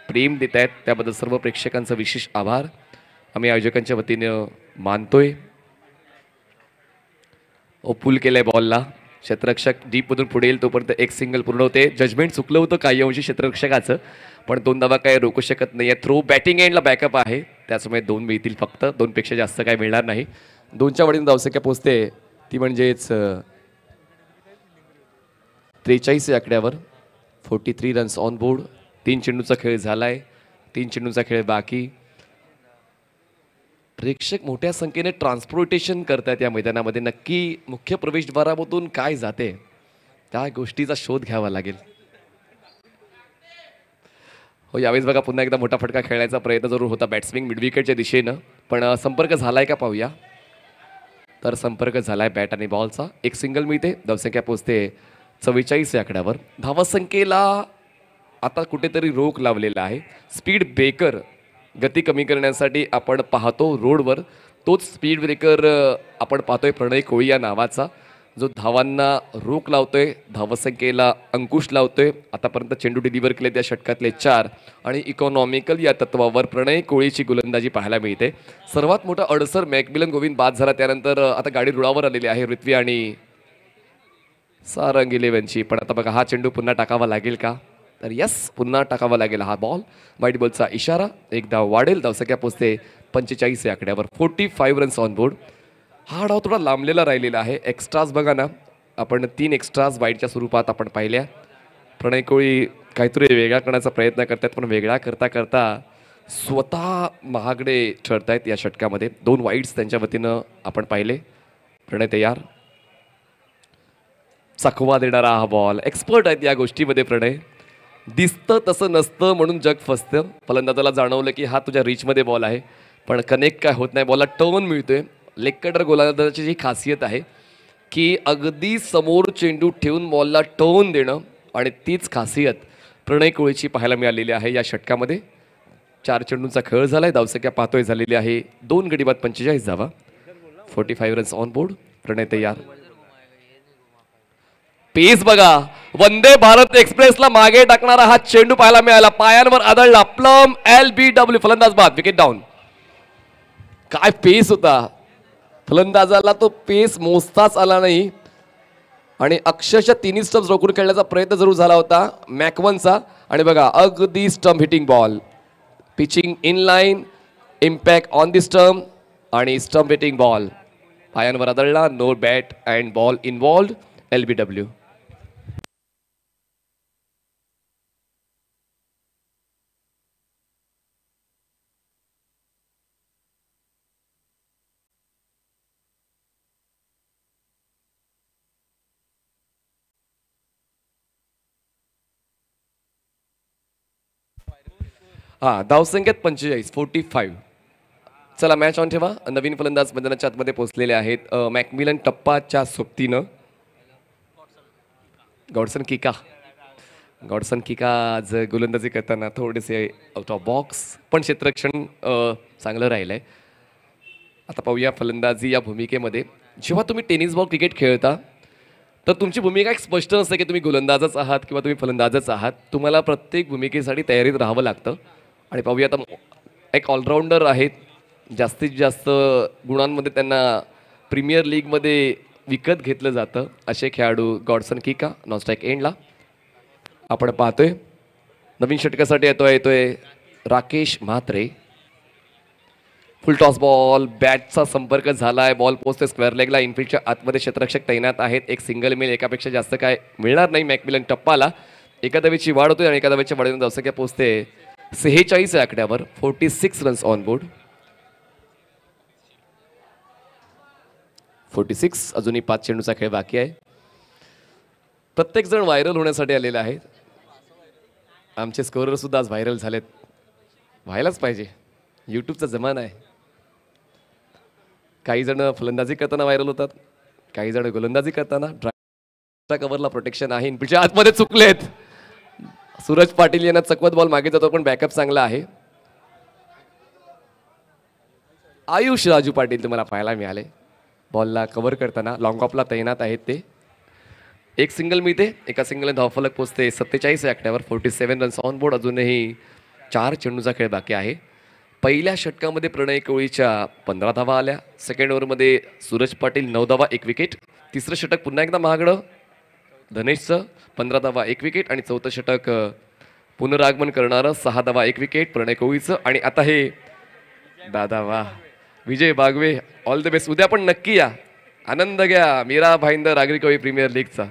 प्रेम देत आहेत. त्याबद्दल सर्व प्रेक्षकांचा विशेष आभार आम्ही आयोजकांच्या वतीनं मानतोय. पुल केलंय बॉलला. क्षेत्ररक्षक डीपमधून पुढे येईल तोपर्यंत एक सिंगल पूर्ण होते. जजमेंट चुकलं होतं काही अंशी क्षेत्ररक्षकाचं, पण 2 धावा काय रोखू शकत नाही आहे. थ्रो बॅटिंग एंडला बॅकअप आहे, त्याच्यामुळे 2 मिळतील फक्त. 2 पेक्षा जास्त काय मिळणार नाही. 2च्या वडील धावसंख्या पोचते ती म्हणजेच 43 या आकड्यावर. 43 रन्स ऑन बोर्ड. 3 चेंडूचा खेळ झालाय. 3 चेंडूचा खेळ बाकी. प्रेक्षक मोठ्या संख्येने ट्रान्सपोर्टेशन करतात या मैदानामध्ये. नक्की मुख्य प्रवेशद्वारामधून काय जाते त्या गोष्टीचा शोध घ्यावा लागेल. हो, यावेळेस बघा पुन्हा एकदा मोठा फटका खेळण्याचा प्रयत्न जरूर होता बॅट्समिंग मिड विकेटच्या दिशेनं, पण संपर्क झालाय का पाहूया. तर संपर्क झालाय बॅट आणि बॉलचा. एक सिंगल मिळते. धावसंख्या पोचते 44 या आकड्यावर. धावसंख्येला आता कुठेतरी रोख लावलेला आहे. स्पीड ब्रेकर गती कमी करण्यासाठी आपण पाहतो रोडवर. तोच स्पीड ब्रेकर आपण पाहतोय प्रणय कोळी या नावाचा, जो धावांना रोख लावतोय, धावसंख्येला अंकुश लावतोय. आतापर्यंत चेंडू डिलिव्हर केले त्या षटकातले 4 आणि इकॉनॉमिकल या तत्वावर प्रणय कोळीची गोलंदाजी पाहायला मिळते. सर्वात मोठा अडसर मॅकमिलन गोविंद बाद झाला त्यानंतर आता गाडी रुळावर आलेली आहे रित्वी आणि सारंग 11ची. पण आता बघा हा चेंडू पुन्हा टाकावा लागेल का, तर यस पुन्हा टाकावा लागेल हा बॉल. व्हाईट बॉलचा इशारा. एक धाव वाढेल. धावसंख्या पोचते 45 या आकड्यावर. 45 रन्स ऑन बोर्ड. हा डाव थोडा लांबलेला राहिलेला आहे. एक्स्ट्राज बघा ना, आपण 3 एक्स्ट्राज वाईटच्या स्वरूपात आपण पाहिल्या. प्रणय कोळी काहीतरी वेगळा करण्याचा प्रयत्न करतात, पण वेगळा करता करता स्वतः महागडे ठरतायत या षटकामध्ये. 2 वाईट्स त्यांच्या वतीनं आपण पाहिले. प्रणय तयार. चकवा देणारा हा बॉल. एक्सपर्ट आहेत या गोष्टीमध्ये प्रणय. दिसतं तसं नसतं म्हणून जग फसतं. फलंदाजाला जाणवलं की हा तुझ्या रीचमध्ये बॉल आहे, पण कनेक्ट काय होत नाही. बॉलला टर्न मिळतोय. लेग कटर गोलंदाजाची जी खासियत आहे की अगदी समोर चेंडू ठेवून बॉलला टर्न देणं, आणि तीच खासियत प्रणय कोळीची पाहायला मिळालेली आहे या षटकामध्ये. 4 चेंडूंचा खेळ झालाय. धावसंख्या पाहतोय झालेली आहे 2 गडी बाद 45 धावा. 45 रन्स ऑन बोर्ड. प्रणय तयार. पेस बघा. वंदे भारत एक्सप्रेसला मागे टाकणारा हा चेंडू पाहायला मिळाला. पायांवर आदळला. Plum LBW. फलंदाज बाद. Wicket down. काय पेस होता. फलंदाजाला तो पेस मोजताच आला नाही आणि अक्षरशः 3 स्टंप्स रोखून खेळण्याचा प्रयत्न जरूर झाला होता मॅकवनचा. आणि बघा अगदी stump hitting ball. Pitching in line, impact on the stump आणि स्टंप हिटिंग बॉल. पायांवर आदळला, no bat and ball involved, LBW. हा, धावसंख्येत 45. चला मॅच ऑन ठेवा. नवीन फलंदाज मैदानाच्या आतमध्ये पोहोचलेले आहेत. मॅकमिलन टप्पाच्या सोबतीनं गॉडसन किका आज गोलंदाजी करताना थोडेसे आउट ऑफ बॉक्स, पण क्षेत्ररक्षण चांगलं राहिलं आहे. आता पाहूया फलंदाजी या भूमिकेमध्ये. जेव्हा तुम्ही टेनिस बॉल क्रिकेट खेळता तर तुमची भूमिका एक स्पष्ट नसते की तुम्ही गोलंदाजच आहात किंवा तुम्ही फलंदाजच आहात. तुम्हाला प्रत्येक भूमिकेसाठी तयारीत राहावं लागतं. आणि पाहूया आता एक ऑलराऊंडर आहेत, जास्तीत जास्त गुणांमध्ये त्यांना प्रीमियर लीगमध्ये विकत घेतलं जातं असे खेळाडू गॉडसन किका. नॉनस्ट्राईक एंडला आपण पाहतोय. नवीन षटकासाठी येतोय Rakesh Mhatre. Full toss ball, बॅटचा संपर्क झालाय, बॉल पोहोचते स्क्वेअर लेगला. इनफिल्डच्या आतमध्ये क्षेत्ररक्षक तैनात आहेत. एक सिंगल मिल, एकापेक्षा जास्त काय मिळणार नाही मॅकमिलन टप्पाला. एका धावेची वाढ होते आणि एका धावेच्या वाढीने धावसंख्या पोहोचते 46 आकड्यावर. 46 रन्स ऑन बोर्ड. 46. अजूनही 5 चेंडूचा खेळ बाकी आहे. प्रत्येक जण व्हायरल होण्यासाठी आलेले आहेत. आमचे स्कोरर सुद्धा आज व्हायरल झालेत. व्हायलाच पाहिजे, यूट्यूबचा जमाना आहे. काही जण फलंदाजी करताना व्हायरल होतात, काही जण गोलंदाजी करताना. ड्रायव्हरच्या कव्हरला प्रोटेक्शन आहे, इनफिल्डच्या आतमध्ये चुकलेत. सूरज पाटील यांना चकवत बॉल मागे जातो, पण बॅकअप चांगला आहे. आयुष राजू पाटील तुम्हाला पाहायला मिळाले बॉलला कव्हर करताना. लॉंग ऑफला तैनात आहेत ते. एक सिंगल मिळते, एका सिंगलने धावफलक पोहोचते 47 आकड्यावर. 47 रन्स ऑन बोर्ड. अजूनही 4 चेंडूचा खेळ बाकी आहे. पहिल्या षटकामध्ये प्रणय कोळीच्या 15 धावा आल्या. सेकंड ओव्हरमध्ये सूरज पाटील 9 धावा 1 विकेट. तिसरं षटक पुन्हा एकदा महागडं धनेशचं 15 धावा 1 विकेट. आणि चौथं षटक पुनरागमन करणारं 6 धावा 1 विकेट प्रणय कोळीचं. आणि आता हे दादा वा विजय बागवे, ऑल द बेस्ट. उद्या पण नक्की या, आनंद घ्या मीरा भाईंदर आगरी कवी प्रीमियर लीगचा.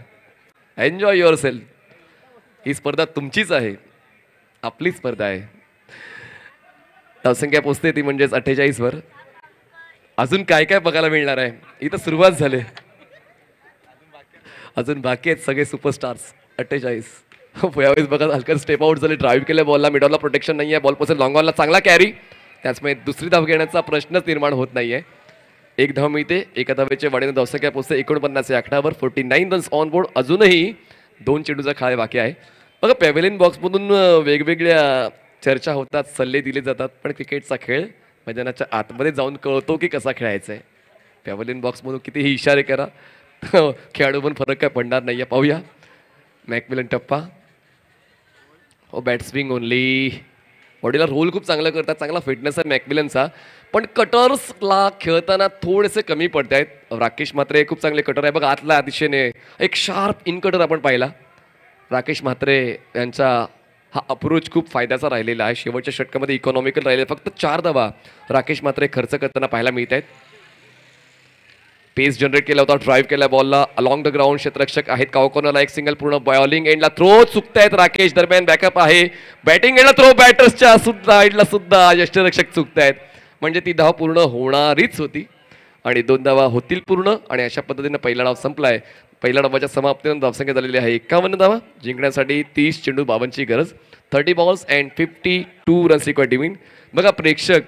Enjoy yourself. ही स्पर्धा तुमचीच आहे, आपली स्पर्धा आहे. धावसंख्या पोचते ती म्हणजेच 48 वर. अजून काय काय बघायला मिळणार आहे, इथं सुरुवात झाली. अजून बाकी आहेत सगळे सुपरस्टार्स. 48 यावेळेस बघा हलकं स्टेप आउट झाले. ड्राईव्ह केल्या बॉलला, मिडॉलला प्रोटेक्शन नाही आहे. बॉल पोचेल लॉंग ऑनला, चांगला कॅरी. त्याचमुळे दुसरी धाव घेण्याचा प्रश्नच निर्माण होत नाहीये. एक धाव मिळते, एका धावेच्या वाढीने धावसंख्या पोचते 49 आकड्यावर. 49 रन्स ऑन बोर्ड. अजूनही 2 चेंडूचा खेळ बाकी आहे. बघा पॅव्हेलियन बॉक्समधून वेगवेगळ्या चर्चा होतात, सल्ले दिले जातात, पण क्रिकेटचा खेळ मैदानाच्या आतमध्ये जाऊन कळतो की कसा खेळायचा आहे. पॅव्हेलियन बॉक्समधून कितीही इशारे करा, खेळाडू पण फरक काय पडणार नाही आहे. पाहूया मॅकमिलन टप्पा. हो, बॅट स्विंग ओनली. बॉडीला रोल खूप चांगला करतात, चांगला फिटनेस आहे मॅकमिलनचा, पण कटर्सला खेळताना थोडेसे कमी पडत आहेत. राकेश म्हात्रे खूप चांगले कटर आहे बघा. आतल्या दिशेने एक शार्प इन कटर आपण पाहिला. राकेश म्हात्रे यांचा हा अप्रोच खूप फायद्याचा राहिलेला आहे. शेवटच्या षटकामध्ये इकॉनॉमिकल राहिले. फक्त 4 धावा राकेश म्हात्रे खर्च करताना पाहायला मिळत आहेत. पेस जनरेट केला होता, ड्राईव्ह केला बॉलला अलॉंग द ग्राउंड. क्षेत्ररक्षक आहेत कावकोनला. एक सिंगल पूर्ण. बॉलिंग एंडला थ्रो चुकतायत राकेश. दरम्यान बॅकअप आहे. बॅटिंग एंडला थ्रो बॅटर्सच्या सुद्धा एंडला सुद्धा यष्टीरक्षक चुकतायत. म्हणजे ती धाव पूर्ण होणारीच होती आणि 2 धावा होतील पूर्ण. आणि अशा पद्धतीने पहिला डाव संपलाय. पहिल्या डावाच्या समाप्तीनंतर धावसंख्या झालेली आहे 51 धावा. जिंकण्यासाठी 30 चेंडू 52ची गरज. 30 balls and 52 runs required to win. बघा प्रेक्षक,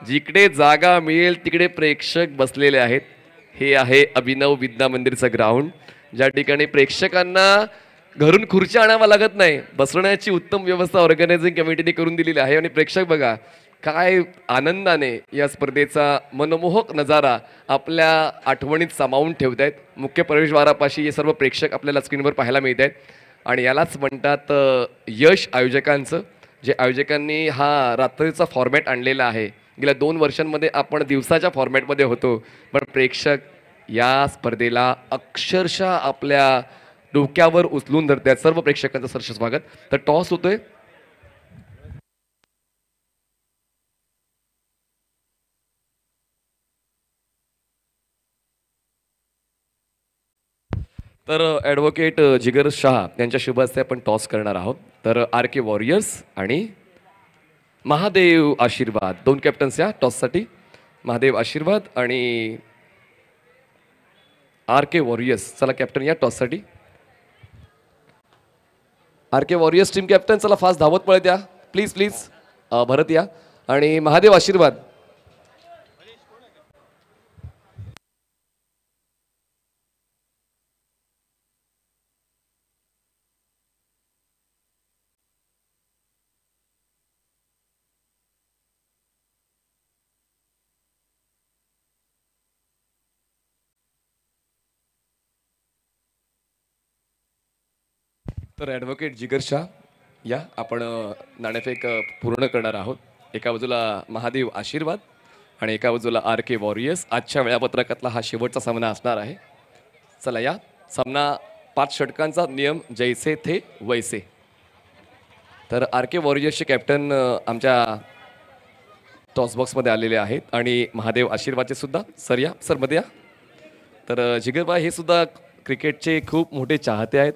जिकडे जागा मिळेल तिकडे प्रेक्षक बसलेले आहेत. हे आहे अभिनव विद्या मंदिरचं ग्राउंड, ज्या ठिकाणी प्रेक्षकांना घरून खुर्च्या आणावा लागत नाही. बसण्याची उत्तम व्यवस्था ऑर्गनायझिंग कमिटीने करून दिलेली आहे. आणि प्रेक्षक बघा काय आनंदाने या स्पर्धेचा मनमोहक नजारा आपल्या आठवणीत सामावून ठेवत आहेत. मुख्य प्रवेशद्वारापाशी हे सर्व प्रेक्षक आपल्याला स्क्रीनवर पाहायला मिळत आहेत. आणि यालाच म्हणतात यश आयोजकांचं. जे आयोजकांनी हा रात्रीचा फॉर्मॅट आणलेला आहे. गेल्या 2 वर्षांमध्ये आपण दिवसाच्या फॉर्मॅटमध्ये होतो, पण प्रेक्षक या स्पर्धेला अक्षरशः आपल्या डोक्यावर उचलून धरतात. सर्व प्रेक्षकांचं सहर्ष स्वागत. तर टॉस होतोय. तर ॲडव्होकेट जिगर शहा यांच्या शुभ हस्ते आपण टॉस करणार आहोत. तर आर के वॉरियर्स आणि महादेव आशीर्वाद दोन कॅप्टन्स या टॉससाठी. महादेव आशीर्वाद आणि आर के वॉरियर्स. चला कॅप्टन या टॉससाठी. आर के वॉरियर्स टीम कॅप्टन चला फास्ट धावत पळत या प्लीज प्लीज. भरत या आणि महादेव आशीर्वाद. तर ॲडव्होकेट जिगर शाह या आपण नाणेफेक पूर्ण करणार आहोत. एका बाजूला महादेव आशीर्वाद आणि एका बाजूला आर के वॉरियर्स. आजच्या वेळापत्रकातला हा शेवटचा सामना असणार आहे. चला या सामना 5 षटकांचा नियम जैसे थे वैसे. तर आर के वॉरियर्सचे कॅप्टन आमच्या टॉसबॉक्समध्ये आलेले आहेत आणि महादेव आशीर्वादचे सुद्धा. सर या सर मध्ये या. तर जिगरबाई हे सुद्धा क्रिकेटचे खूप मोठे चाहते आहेत.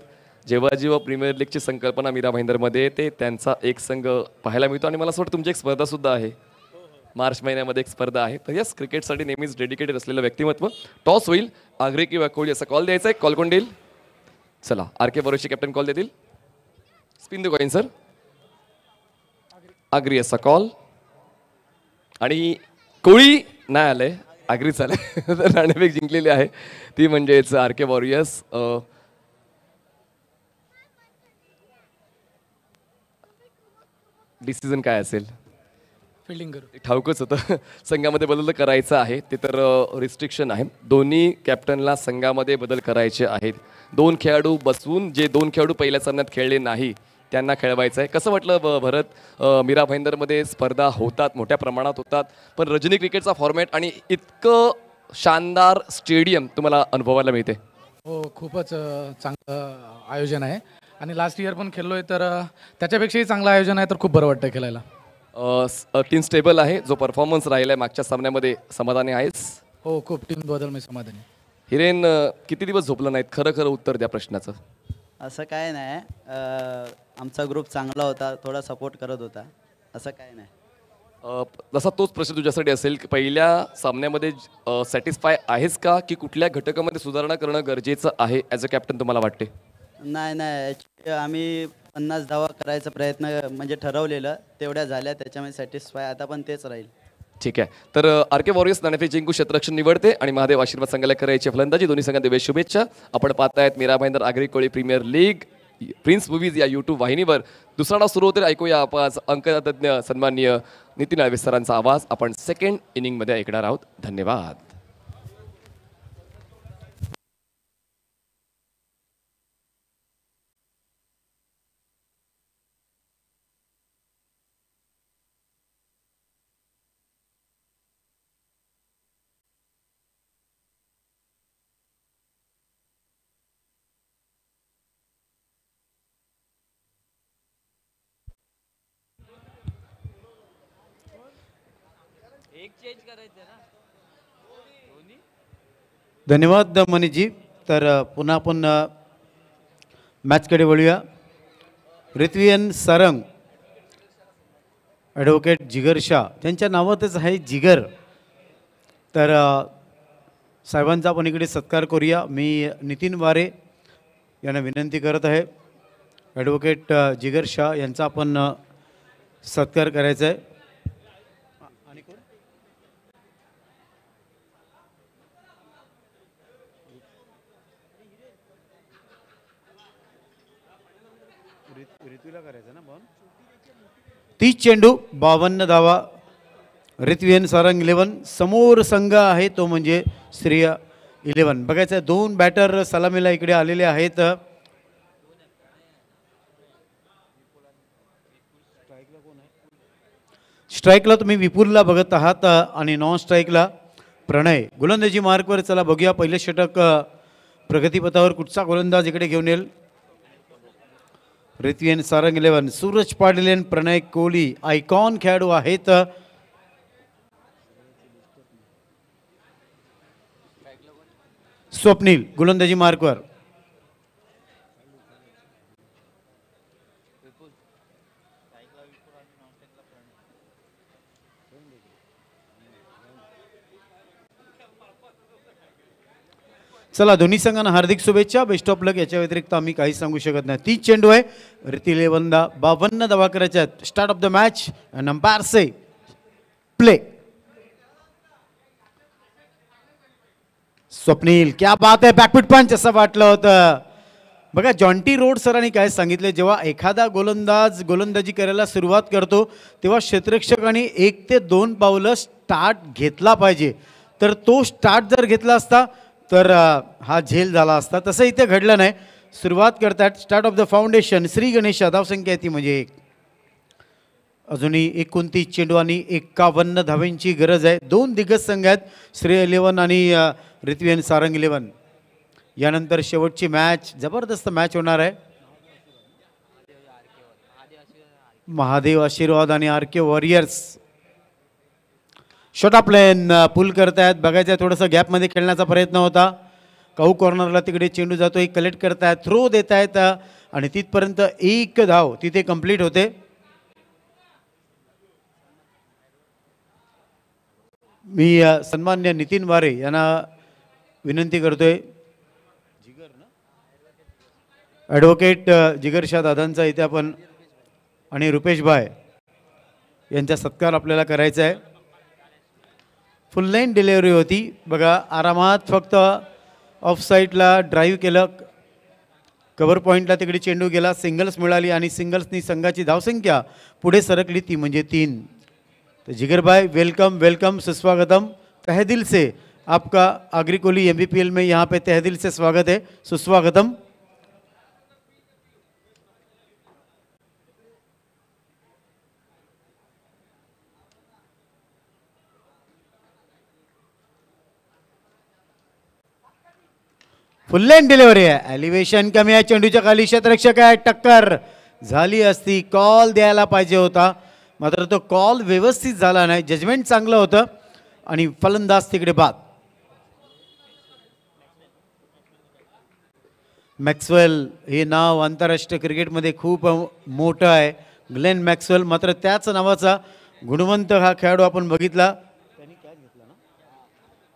जेव्हा जेव्हा प्रीमियर लीगची संकल्पना मीरा भाईंदरमध्ये येते त्यांचा एक संघ पाहायला मिळतो आणि मला असं वाटतं तुमची एक स्पर्धासुद्धा आहे. मार्च महिन्यामध्ये एक स्पर्धा आहे. तर यस क्रिकेटसाठी नेहमीच डेडिकेटेड असलेलं व्यक्तिमत्व. टॉस होईल आग्रे किंवा कोहली असा कॉल द्यायचा आहे. कॉल कोण देईल? चला आर के वॉरियर्सचे कॅप्टन कॉल देतील. Spin the coin sir. Agri असा कॉल आणि कोळी नाही आलंय आग्रीच आलंय. तर नाणेफेक जिंकलेली आहे ती म्हणजेच आर के वॉरियर्स. डिसिजन काय असेल? फिल्डिंग करू. ठाऊकच होतं संघामध्ये बदल करायचा आहे ते तर रिस्ट्रिक्शन आहे. दोन्ही कॅप्टनला संघामध्ये बदल करायचे आहेत. 2 खेळाडू बसवून जे 2 खेळाडू पहिल्या सामन्यात खेळले नाही त्यांना खेळवायचं आहे. कसं वाटलं भरत? मीरा भाईंदरमध्ये स्पर्धा होतात मोठ्या प्रमाणात होतात पण रजनी क्रिकेटचा फॉर्मॅट आणि इतकं शानदार स्टेडियम तुम्हाला अनुभवायला मिळते. हो खूपच चांगलं आयोजन आहे आणि लास्ट इयर पण खेळलोय तर त्याच्यापेक्षाही चांगलं आयोजन आहे तर खूप बरं वाटतं खेळायला. टीम स्टेबल आहे. जो परफॉर्मन्स राहिला आहे मागच्या सामन्यामध्ये समाधानी आहेस? हो खूप टीम बदल मी समाधानी. हिरेन किती दिवस झोपला नाहीत? खरं खरं उत्तर द्या प्रश्नाचं. असं काय नाही. आमचा ग्रुप चांगला होता, थोडा सपोर्ट करत होता, असं काय नाही. जसा तोच प्रश्न तुझ्यासाठी असेल की पहिल्या सामन्यामध्ये सॅटिस्फाय आहेस का की कुठल्या घटकामध्ये सुधारणा करणं गरजेचं आहे ॲज अ कॅप्टन तुम्हाला वाटते? नाही नाही ॲक्च्युली आम्ही 50 धावा करायचा प्रयत्न म्हणजे ठरवलेलं तेवढ्या झाल्या त्याच्यामुळे सॅटिस्फाय आता पण तेच राहील. ठीक आहे. तर आर के वॉरियर्स नाणेफेक जिंकू क्षेत्ररक्षण निवडते आणि महादेव आशीर्वाद संघाला करायची फलंदाजी. दोन्ही संघांना देवे शुभेच्छा. आपण पाहतायत मीरा भाईंदर आग्री कोळी प्रीमियर लीग प्रिन्स मूवीज या यूट्यूब वाहिनीवर. दुसरा डाव सुरू होते. ऐकूया आपण अंकतज्ञ सन्माननीय नितीन आळवे सरांचा आवाज आपण सेकंड इनिंगमध्ये ऐकणार आहोत. धन्यवाद. धन्यवाद मनीजी. तर पुन्हा आपण मॅचकडे वळूया. रित्वियन सारंग, ॲडव्होकेट जिगर शाह त्यांच्या नावातच आहे जिगर. तर साहेबांचा आपण इकडे सत्कार करूया. मी नितीन वारे यांना विनंती करत आहे ॲडव्होकेट जिगर शाह यांचा आपण सत्कार करायचा आहे. ऋतूला करायचं ना बॉल. 30 चेंडू 52 धावा. रित्वियन सारंग 11. समोर संघ आहे तो म्हणजे श्रेय 11. बघायचं 2 बॅटर सलामीला इकडे आलेले आहेत. स्ट्राईकला तुम्ही विपुलला बघत आहात आणि नॉन स्ट्राईकला प्रणय. गोलंदाजी मार्कवर चला बघूया पहिलं षटक प्रगतीपथावर कुठचा गोलंदाज इकडे घेऊन येईल. रित्वियन सारंग 11. सूरज पाटील, प्रणय कोहली आयकॉन खेळाडू आहेत. स्वप्नील गोलंदाजी मार्कवर. चला दोन्ही संघांना हार्दिक शुभेच्छा, बेस्ट ऑफ लक. याच्या व्यतिरिक्त आम्ही काही सांगू शकत नाही. 30 चेंडू आहे, रीती 52 धावा करायच्या आहेत. Start of the match and umpire say play. Swapnil, क्या बात आहे, बॅकफूट पंच असं वाटलं होतं. बघा जॉन्टी रोड सरांनी काय सांगितले, जेव्हा एखादा गोलंदाज गोलंदाजी करायला सुरुवात करतो तेव्हा क्षेत्ररक्षकाने 1 ते 2 पावलं स्टार्ट घेतला पाहिजे. तर तो स्टार्ट जर घेतला असता तर हा झेल झाला असता. तसं इथे घडलं नाही. सुरुवात करतात. Start of the foundation Shri Ganesha. धावसंख्या आहे ती म्हणजे 1. अजूनही 29 चेंडू आणि 51 धावांची गरज आहे. 2 दिग्गज संघ आहेत, श्री 11 आणि ऋत्वियन सारंग 11. यानंतर शेवटची मॅच, जबरदस्त मॅच होणार आहे. महादेव आशीर्वाद आणि आर के वॉरियर्स. शॉर्ट प्लेन पुल करतायत. बघायचं थोडंसं गॅपमध्ये खेळण्याचा प्रयत्न होता. काऊ कॉर्नरला तिकडे चेंडू जातोय, कलेक्ट करतायत, थ्रो देत आहेत आणि तिथपर्यंत 1 धाव तिथे कंप्लीट होते. मी सन्मान्य नितीन वारे यांना विनंती करतोय, ॲडव्होकेट जिगरशाह दादांचा इथे आपण आणि रुपेश भाई यांचा सत्कार आपल्याला करायचा आहे. फुल लाईन डिलिव्हरी होती बघा, आरामात फक्त ऑफ साईडला ड्राईव्ह केलं, कव्हर पॉईंटला तिकडे चेंडू गेला, सिंगल्स मिळाली आणि सिंगल्सनी संघाची धावसंख्या पुढे सरकली ती म्हणजे 3. तो जिगर भाई वेलकम वेलकम, सुस्वागतम. तहे दिल से आपका आगरी कोहली MBPL में यहाँ पे तहे दिल से स्वागत है, सुस्वागतम. फुल लेन डिलिव्हरी आहे, एलिव्हेशन कमी आहे, चेंडूच्या खाली क्षेत्ररक्षक आहे, टक्कर झाली असती, कॉल द्यायला पाहिजे होता, मात्र तो कॉल व्यवस्थित झाला नाही. जजमेंट चांगलं होतं आणि फलंदाज तिकडे बाद. मॅक्सवेल हे नाव आंतरराष्ट्रीय क्रिकेटमध्ये खूप मोठं आहे, ग्लेन मॅक्सवेल. मात्र त्याच नावाचा गुणवंत हा खेळाडू आपण बघितला.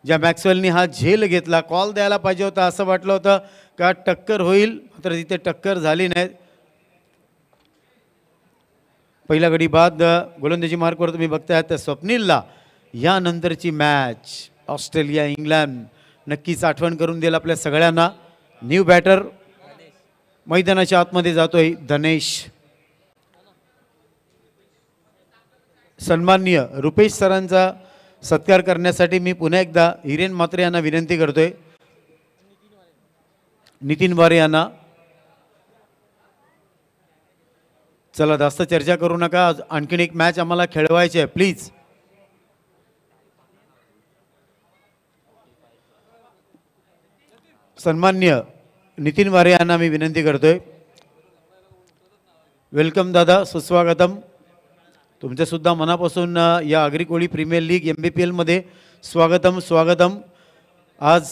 ज्या मॅक्सवेलनी हा झेल घेतला, कॉल द्यायला पाहिजे होता, असं वाटलं होतं का टक्कर होईल, मात्र तिथे टक्कर झाली नाही. पहिला गडी बाद. गोलंदाजी मार्कवर तुम्ही बघताय तर स्वप्नीलला यानंतरची मॅच ऑस्ट्रेलिया इंग्लंड नक्कीच आठवण करून देईल आपल्या सगळ्यांना. न्यू बॅटर मैदानाच्या आतमध्ये जातोय धनेश. सन्माननीय रुपेश सरांचा सत्कार करण्यासाठी मी पुन्हा एकदा हिरेन म्हात्रे यांना विनंती करतोय, नितीन वारे यांना. चला जास्त चर्चा करू नका, आणखीन एक मॅच आम्हाला खेळवायची आहे प्लीज. सन्माननीय नितीन वारे यांना मी विनंती करतोय. वेलकम दादा, सुस्वागतम. तुमचं सुद्धा मनापासून या Agri Koli premier league MBPL मध्ये स्वागतम स्वागतम. आज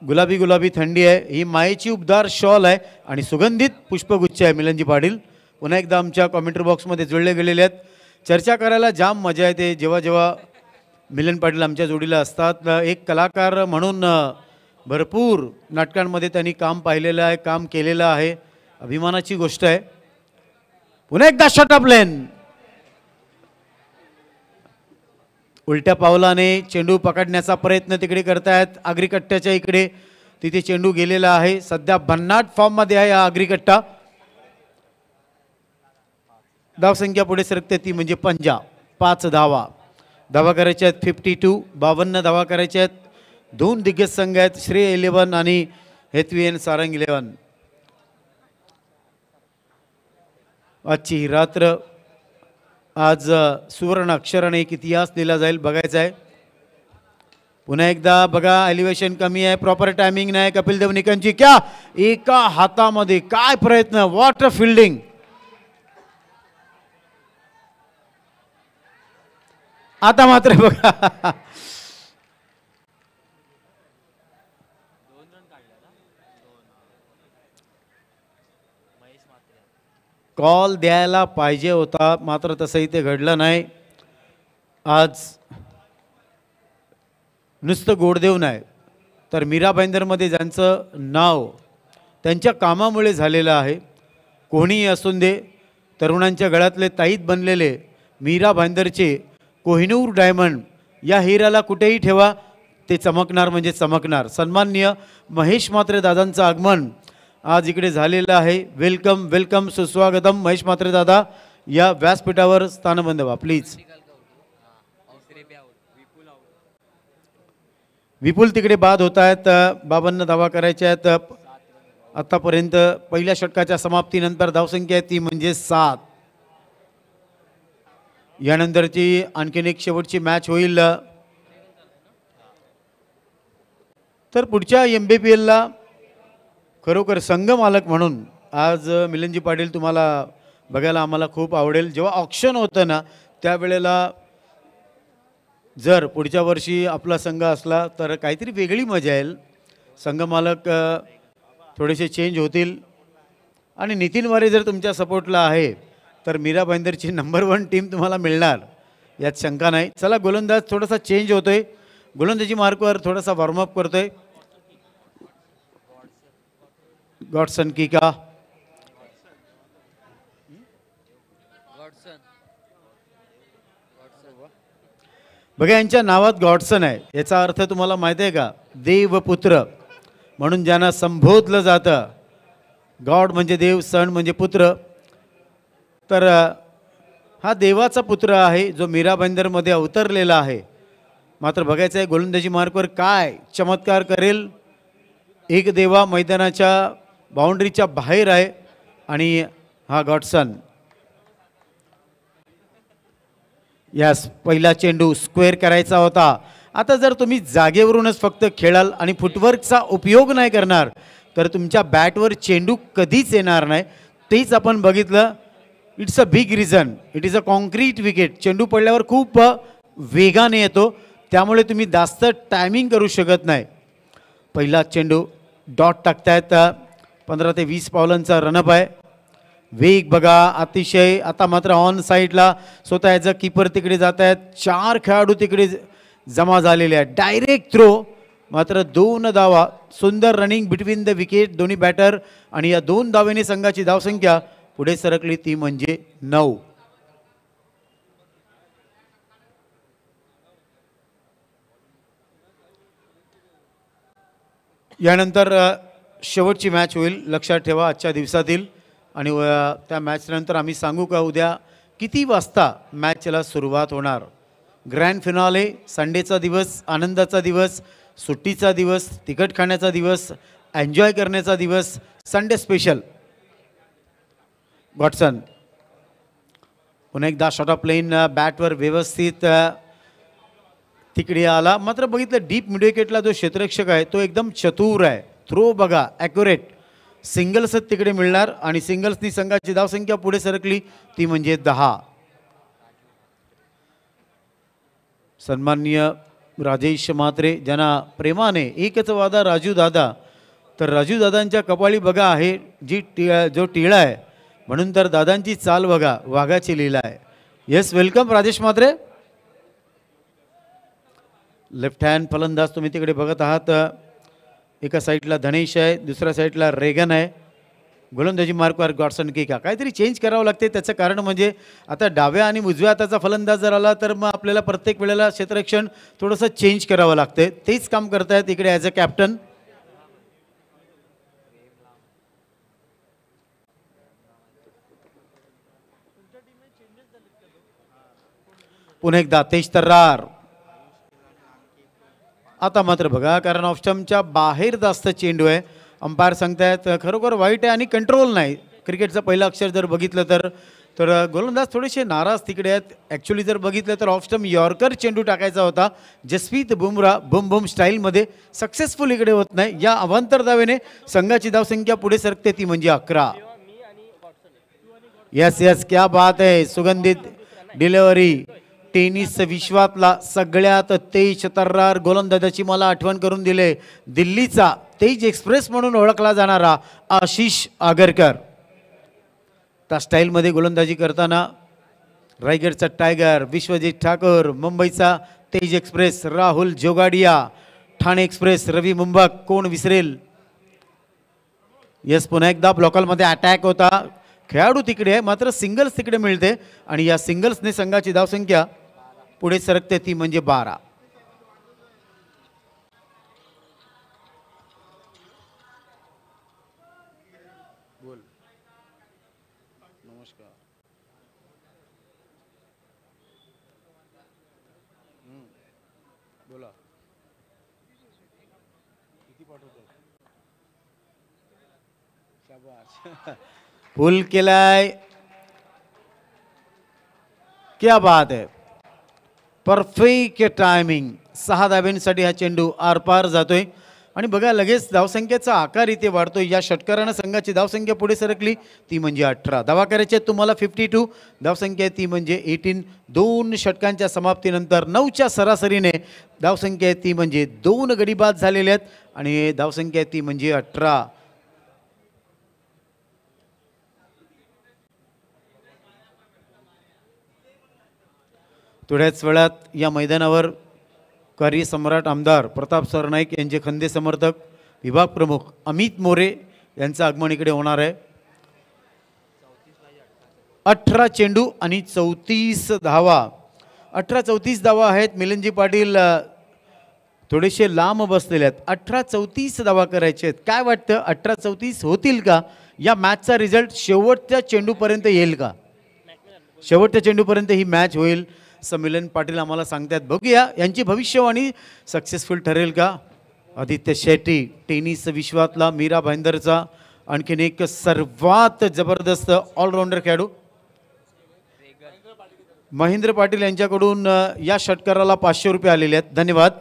गुलाबी गुलाबी थंडी आहे, ही मायेची उबदार शॉल आहे आणि सुगंधित पुष्पगुच्छ आहे. मिलनजी पाटील पुन्हा एकदा आमच्या कॉमेंट्री बॉक्समध्ये जुळले गेलेले आहेत. चर्चा करायला जाम मजा येते जेव्हा जेव्हा मिलन पाटील आमच्या जोडीला असतात. एक कलाकार म्हणून भरपूर नाटकांमध्ये त्यांनी काम पाहिलेलं आहे, काम केलेलं आहे, अभिमानाची गोष्ट आहे. पुन्हा एकदा शॉट ऑफ लेन, उलट्या पावलाने चेंडू पकडण्याचा प्रयत्न तिकडे करतायत आगरी कट्ट्याच्या इकडे. तिथे चेंडू गेलेला आहे, सध्या भन्नाट फॉर्म मध्ये आहे हा आगरी कट्टा. धावसंख्या पुढे सरकते ती म्हणजे 5 धावा. धावा करायच्या आहेत 52, 52 धावा करायच्या आहेत. 2 दिग्गज संघ आहेत, श्री 11 आणि हेतवीएन सारंग 11. आजची ही रात्र आज सुवर्ण अक्षराने एक इतिहास लिहिला जाईल, बघायचा आहे. पुन्हा एकदा बघा, एलिव्हेशन कमी आहे, प्रॉपर टायमिंग नाही. कपिल देव निकनची क्या एका हातामध्ये काय प्रयत्न, वॉट अ फिल्डिंग. आता मात्र बघा कॉल द्यायला पाहिजे होता, मात्र तसंही ते घडलं नाही. आज नुसतं गोडदेव नाही तर मीरा भाईंदरमध्ये ज्यांचं नाव त्यांच्या कामामुळे झालेलं आहे, कोणीही असून दे, तरुणांच्या गळ्यातले ताईत बनलेले मीरा भाईंदरचे कोहिनूर डायमंड या हिऱ्याला कुठेही ठेवा, ते चमकणार म्हणजे चमकणार. सन्माननीय महेश म्हात्रे दादांचं आगमन आज इकडे झालेलं आहे. वेलकम वेलकम, सुस्वागतम. महेश म्हात्रे दादा या व्यासपीठावर स्थानबंध व्हा प्लीज. विपुल तिकडे बाद होत आहेत, बाबांना धावा करायच्या आहेत. आतापर्यंत पहिल्या षटकाच्या समाप्तीनंतर धावसंख्या आहे ती म्हणजे 7. यानंतरची आणखीन एक शेवटची मॅच होईल. तर पुढच्या MBPLला खरोखर संघ मालक म्हणून आज मिलनजी पाटील तुम्हाला बघायला आम्हाला खूप आवडेल. जेव्हा ऑक्शन होतं ना त्यावेळेला जर पुढच्या वर्षी आपला संघ असला तर काहीतरी वेगळी मजा येईल. संघ मालक थोडेसे चेंज होतील आणि नितीन वारे जर तुमच्या सपोर्टला आहे तर मीरा भाईंदरची नंबर 1 टीम तुम्हाला मिळणार, यात शंका नाही. चला, गोलंदाज थोडासा चेंज होतोय, गोलंदाजी मार्कवर थोडासा वॉर्मअप करतोय. गॉडसन की का बघा, यांच्या नावात गॉडसन आहे, याचा अर्थ तुम्हाला माहिती आहे का? देवपुत्र म्हणून ज्यांना संबोधलं जातं. गॉड म्हणजे देव, सन म्हणजे पुत्र. तर हा देवाचा पुत्र आहे जो मीरा भाईंदरमध्ये अवतरलेला आहे. मात्र बघायचं आहे गोलंदाजी मार्कवर काय चमत्कार करेल. एक देवा मैदानाच्या बाउंड्रीच्या बाहेर आहे आणि हा गॉडसन. यास पहिला चेंडू स्क्वेअर करायचा होता. आता जर तुम्ही जागेवरूनच फक्त खेळाल आणि फुटवर्कचा उपयोग नाही करणार तर तुमच्या बॅटवर चेंडू कधीच येणार नाही. तेच आपण बघितलं. It's a big reason. It is a concrete wicket. चेंडू पडल्यावर खूप वेगाने येतो, त्यामुळे तुम्ही जास्त टायमिंग करू शकत नाही. पहिला चेंडू डॉट टाकतायत. 15 ते 20 पावलांचा रनअप आहे. वेग बघा अतिशय. आता मात्र ऑन साईडला स्वतः ॲज अ कीपर तिकडे जात आहेत. 4 खेळाडू तिकडे जमा झालेले आहेत. डायरेक्ट थ्रो, मात्र 2 धावा. सुंदर रनिंग बिटवीन द विकेट दोन्ही बॅटर आणि या 2 धावेने संघाची धावसंख्या पुढे सरकली ती म्हणजे 9. यानंतर शेवटची मॅच होईल, लक्षात ठेवा आजच्या दिवसातील. आणि त्या मॅचनंतर आम्ही सांगू का उद्या किती वाजता मॅचला सुरुवात होणार. ग्रँड फिनाले, संडेचा दिवस, आनंदाचा दिवस, सुट्टीचा दिवस, तिखट खाण्याचा दिवस, एन्जॉय करण्याचा दिवस, संडे स्पेशल. गॉडसन पुन्हा एकदा शॉट ऑफ प्लेन बॅटवर व्यवस्थित तिकडे आला. मात्र बघितलं डीप मिड विकेटला जो क्षेत्ररक्षक आहे तो एकदम चतुर आहे. थ्रो बघा ॲक्युरेट. सिंगल्सच तिकडे मिळणार आणि सिंगल्सनी संघाची धावसंख्या पुढे सरकली ती म्हणजे 10. सन्माननीय राजेश म्हात्रे ज्यांना प्रेमाने एकच वादा राजू दादा, तर राजू दादांच्या कपाळी बघा आहे जी जो टिळा आहे, म्हणून तर दादांची चाल बघा वाघाची लीला आहे. Yes, welcome Rajesh Mhatre. Left hand फलंदाज तुम्ही तिकडे बघत आहात. एका साईडला धनेश आहे, दुसऱ्या साईडला रेगन आहे. गोलंदाजी मार्कवर गॉडसन की का काहीतरी चेंज करावं लागते. त्याचं कारण म्हणजे आता डाव्या आणि उजव्या हाताचा फलंदाज जर आला तर मग आपल्याला प्रत्येक वेळेला क्षेत्ररक्षण थोडंसं चेंज करावं लागते. तेच काम करतायत इकडे ॲज अ कॅप्टन. पुन्हा एकदा तेज तर्रार. आता मात्र बघा, कारण ऑफ स्टंपच्या बाहेर जास्त चेंडू आहे. अंपायर सांगतायत खरोखर वाईट आहे आणि कंट्रोल नाही. क्रिकेटचं पहिलं अक्षर जर बघितलं तर गोलंदाज थोडेसे नाराज तिकडे आहेत. ॲक्च्युली जर बघितलं तर ऑफ स्टंप यॉर्कर चेंडू टाकायचा होता. जसप्रीत बुमराह बुम बुम स्टाईलमध्ये सक्सेसफुल इकडे होत नाही. या अवांतर धावेने संघाची धावसंख्या पुढे सरकते ती म्हणजे 11. यस यस, क्या बात आहे. सुगंधित डिलिव्हरी. टेनिस विश्वातला सगळ्यात तेज तर्रार गोलंदाजाची मला आठवण करून दिले. दिल्लीचा तेज एक्सप्रेस म्हणून ओळखला जाणारा आशिष आगरकर. त्या स्टाईलमध्ये गोलंदाजी करताना रायगडचा टायगर विश्वजित ठाकूर, मुंबईचा तेज एक्सप्रेस राहुल जोगाडिया, ठाणे एक्सप्रेस रवी मुंबक, कोण विसरेल. यस, पुन्हा एकदा ब्लॉकलमध्ये अटॅक होता. खेळाडू तिकडे आहे मात्र सिंगल्स तिकडे मिळते आणि या सिंगल्सने संघाची धावसंख्या पुढे सरकते, ती म्हणजे 12. फुल केलाय, क्या बात आहे, परफेक्ट टायमिंग. 6 धाब्यांसाठी हा चेंडू आरपार जातोय आणि बघा लगेच धावसंख्येचा आकार इथे वाढतोय. या षटकारानं संघाची धावसंख्या पुढे सरकली, ती म्हणजे 18. धावा करायचे तुम्हाला 52, धावसंख्या ती म्हणजे 18. 2 षटकांच्या समाप्तीनंतर 9च्या सरासरीने धावसंख्या ती म्हणजे 2 गडी बाद झालेले आहेत आणि धावसंख्या ती म्हणजे 18. थोड्याच वेळात या मैदानावर कार्यसम्राट आमदार प्रताप सरनाईक यांचे खंदे समर्थक विभाग प्रमुख अमित मोरे यांचं आगमन इकडे होणार आहे. 18 चेंडू आणि 34 धावा. 18-34 धावा आहेत. मिलिंदजी पाटील थोडेसे लांब बसलेले आहेत. 18-34 धावा करायचे आहेत. काय वाटतं, 18-34 होतील का? या मॅचचा रिझल्ट शेवटच्या चेंडूपर्यंत येईल का? शेवटच्या चेंडूपर्यंत ही मॅच होईल संमिलन पाटील आम्हाला सांगतात. बघूया यांची भविष्यवाणी सक्सेसफुल ठरेल का. आदित्य शेट्टी टेनिस विश्वातला मीरा भाईंदरचा आणखीन एक सर्वात जबरदस्त ऑलराऊंडर खेळाडू महेंद्र पाटील यांच्याकडून या षटकाराला 500 रुपये आलेले आहेत. धन्यवाद.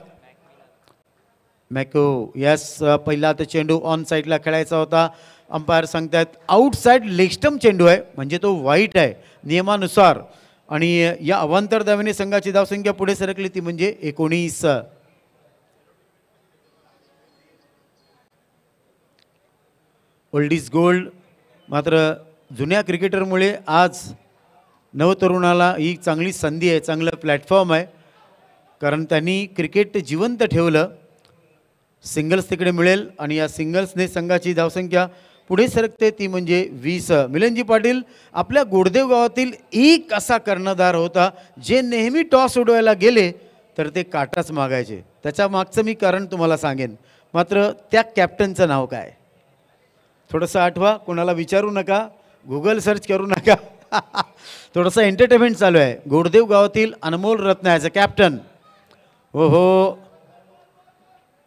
मॅको यस, पहिला आता चेंडू ऑन साईडला खेळायचा होता. अंपायर सांगतात आउटसाईड लेगस्टम चेंडू आहे म्हणजे तो वाईट आहे नियमानुसार आणि या अवांतर धावेने संघाची धावसंख्या पुढे सरकली, ती म्हणजे 19. Old is gold. मात्र जुन्या क्रिकेटरमुळे आज नवतरुणाला ही चांगली संधी आहे, चांगलं प्लॅटफॉर्म आहे, कारण त्यांनी क्रिकेट जिवंत ठेवलं. सिंगल्स तिकडे मिळेल आणि या सिंगल्सने संघाची धावसंख्या पुढे सरकते, ती म्हणजे 20. मिलिंदजी पाटील आपल्या गोडदेव गावातील एक असा कर्णधार होता जे नेहमी टॉस उडवायला गेले तर ते काटाच मागायचे. त्याच्या मागचं मी कारण तुम्हाला सांगेन. मात्र त्या कॅप्टनचं नाव काय थोडंसं आठवा. कोणाला विचारू नका, गुगल सर्च करू नका. थोडंसं एंटरटेनमेंट चालू आहे. गोडदेव गावातील अनमोल रत्न ॲज अ कॅप्टन. हो हो,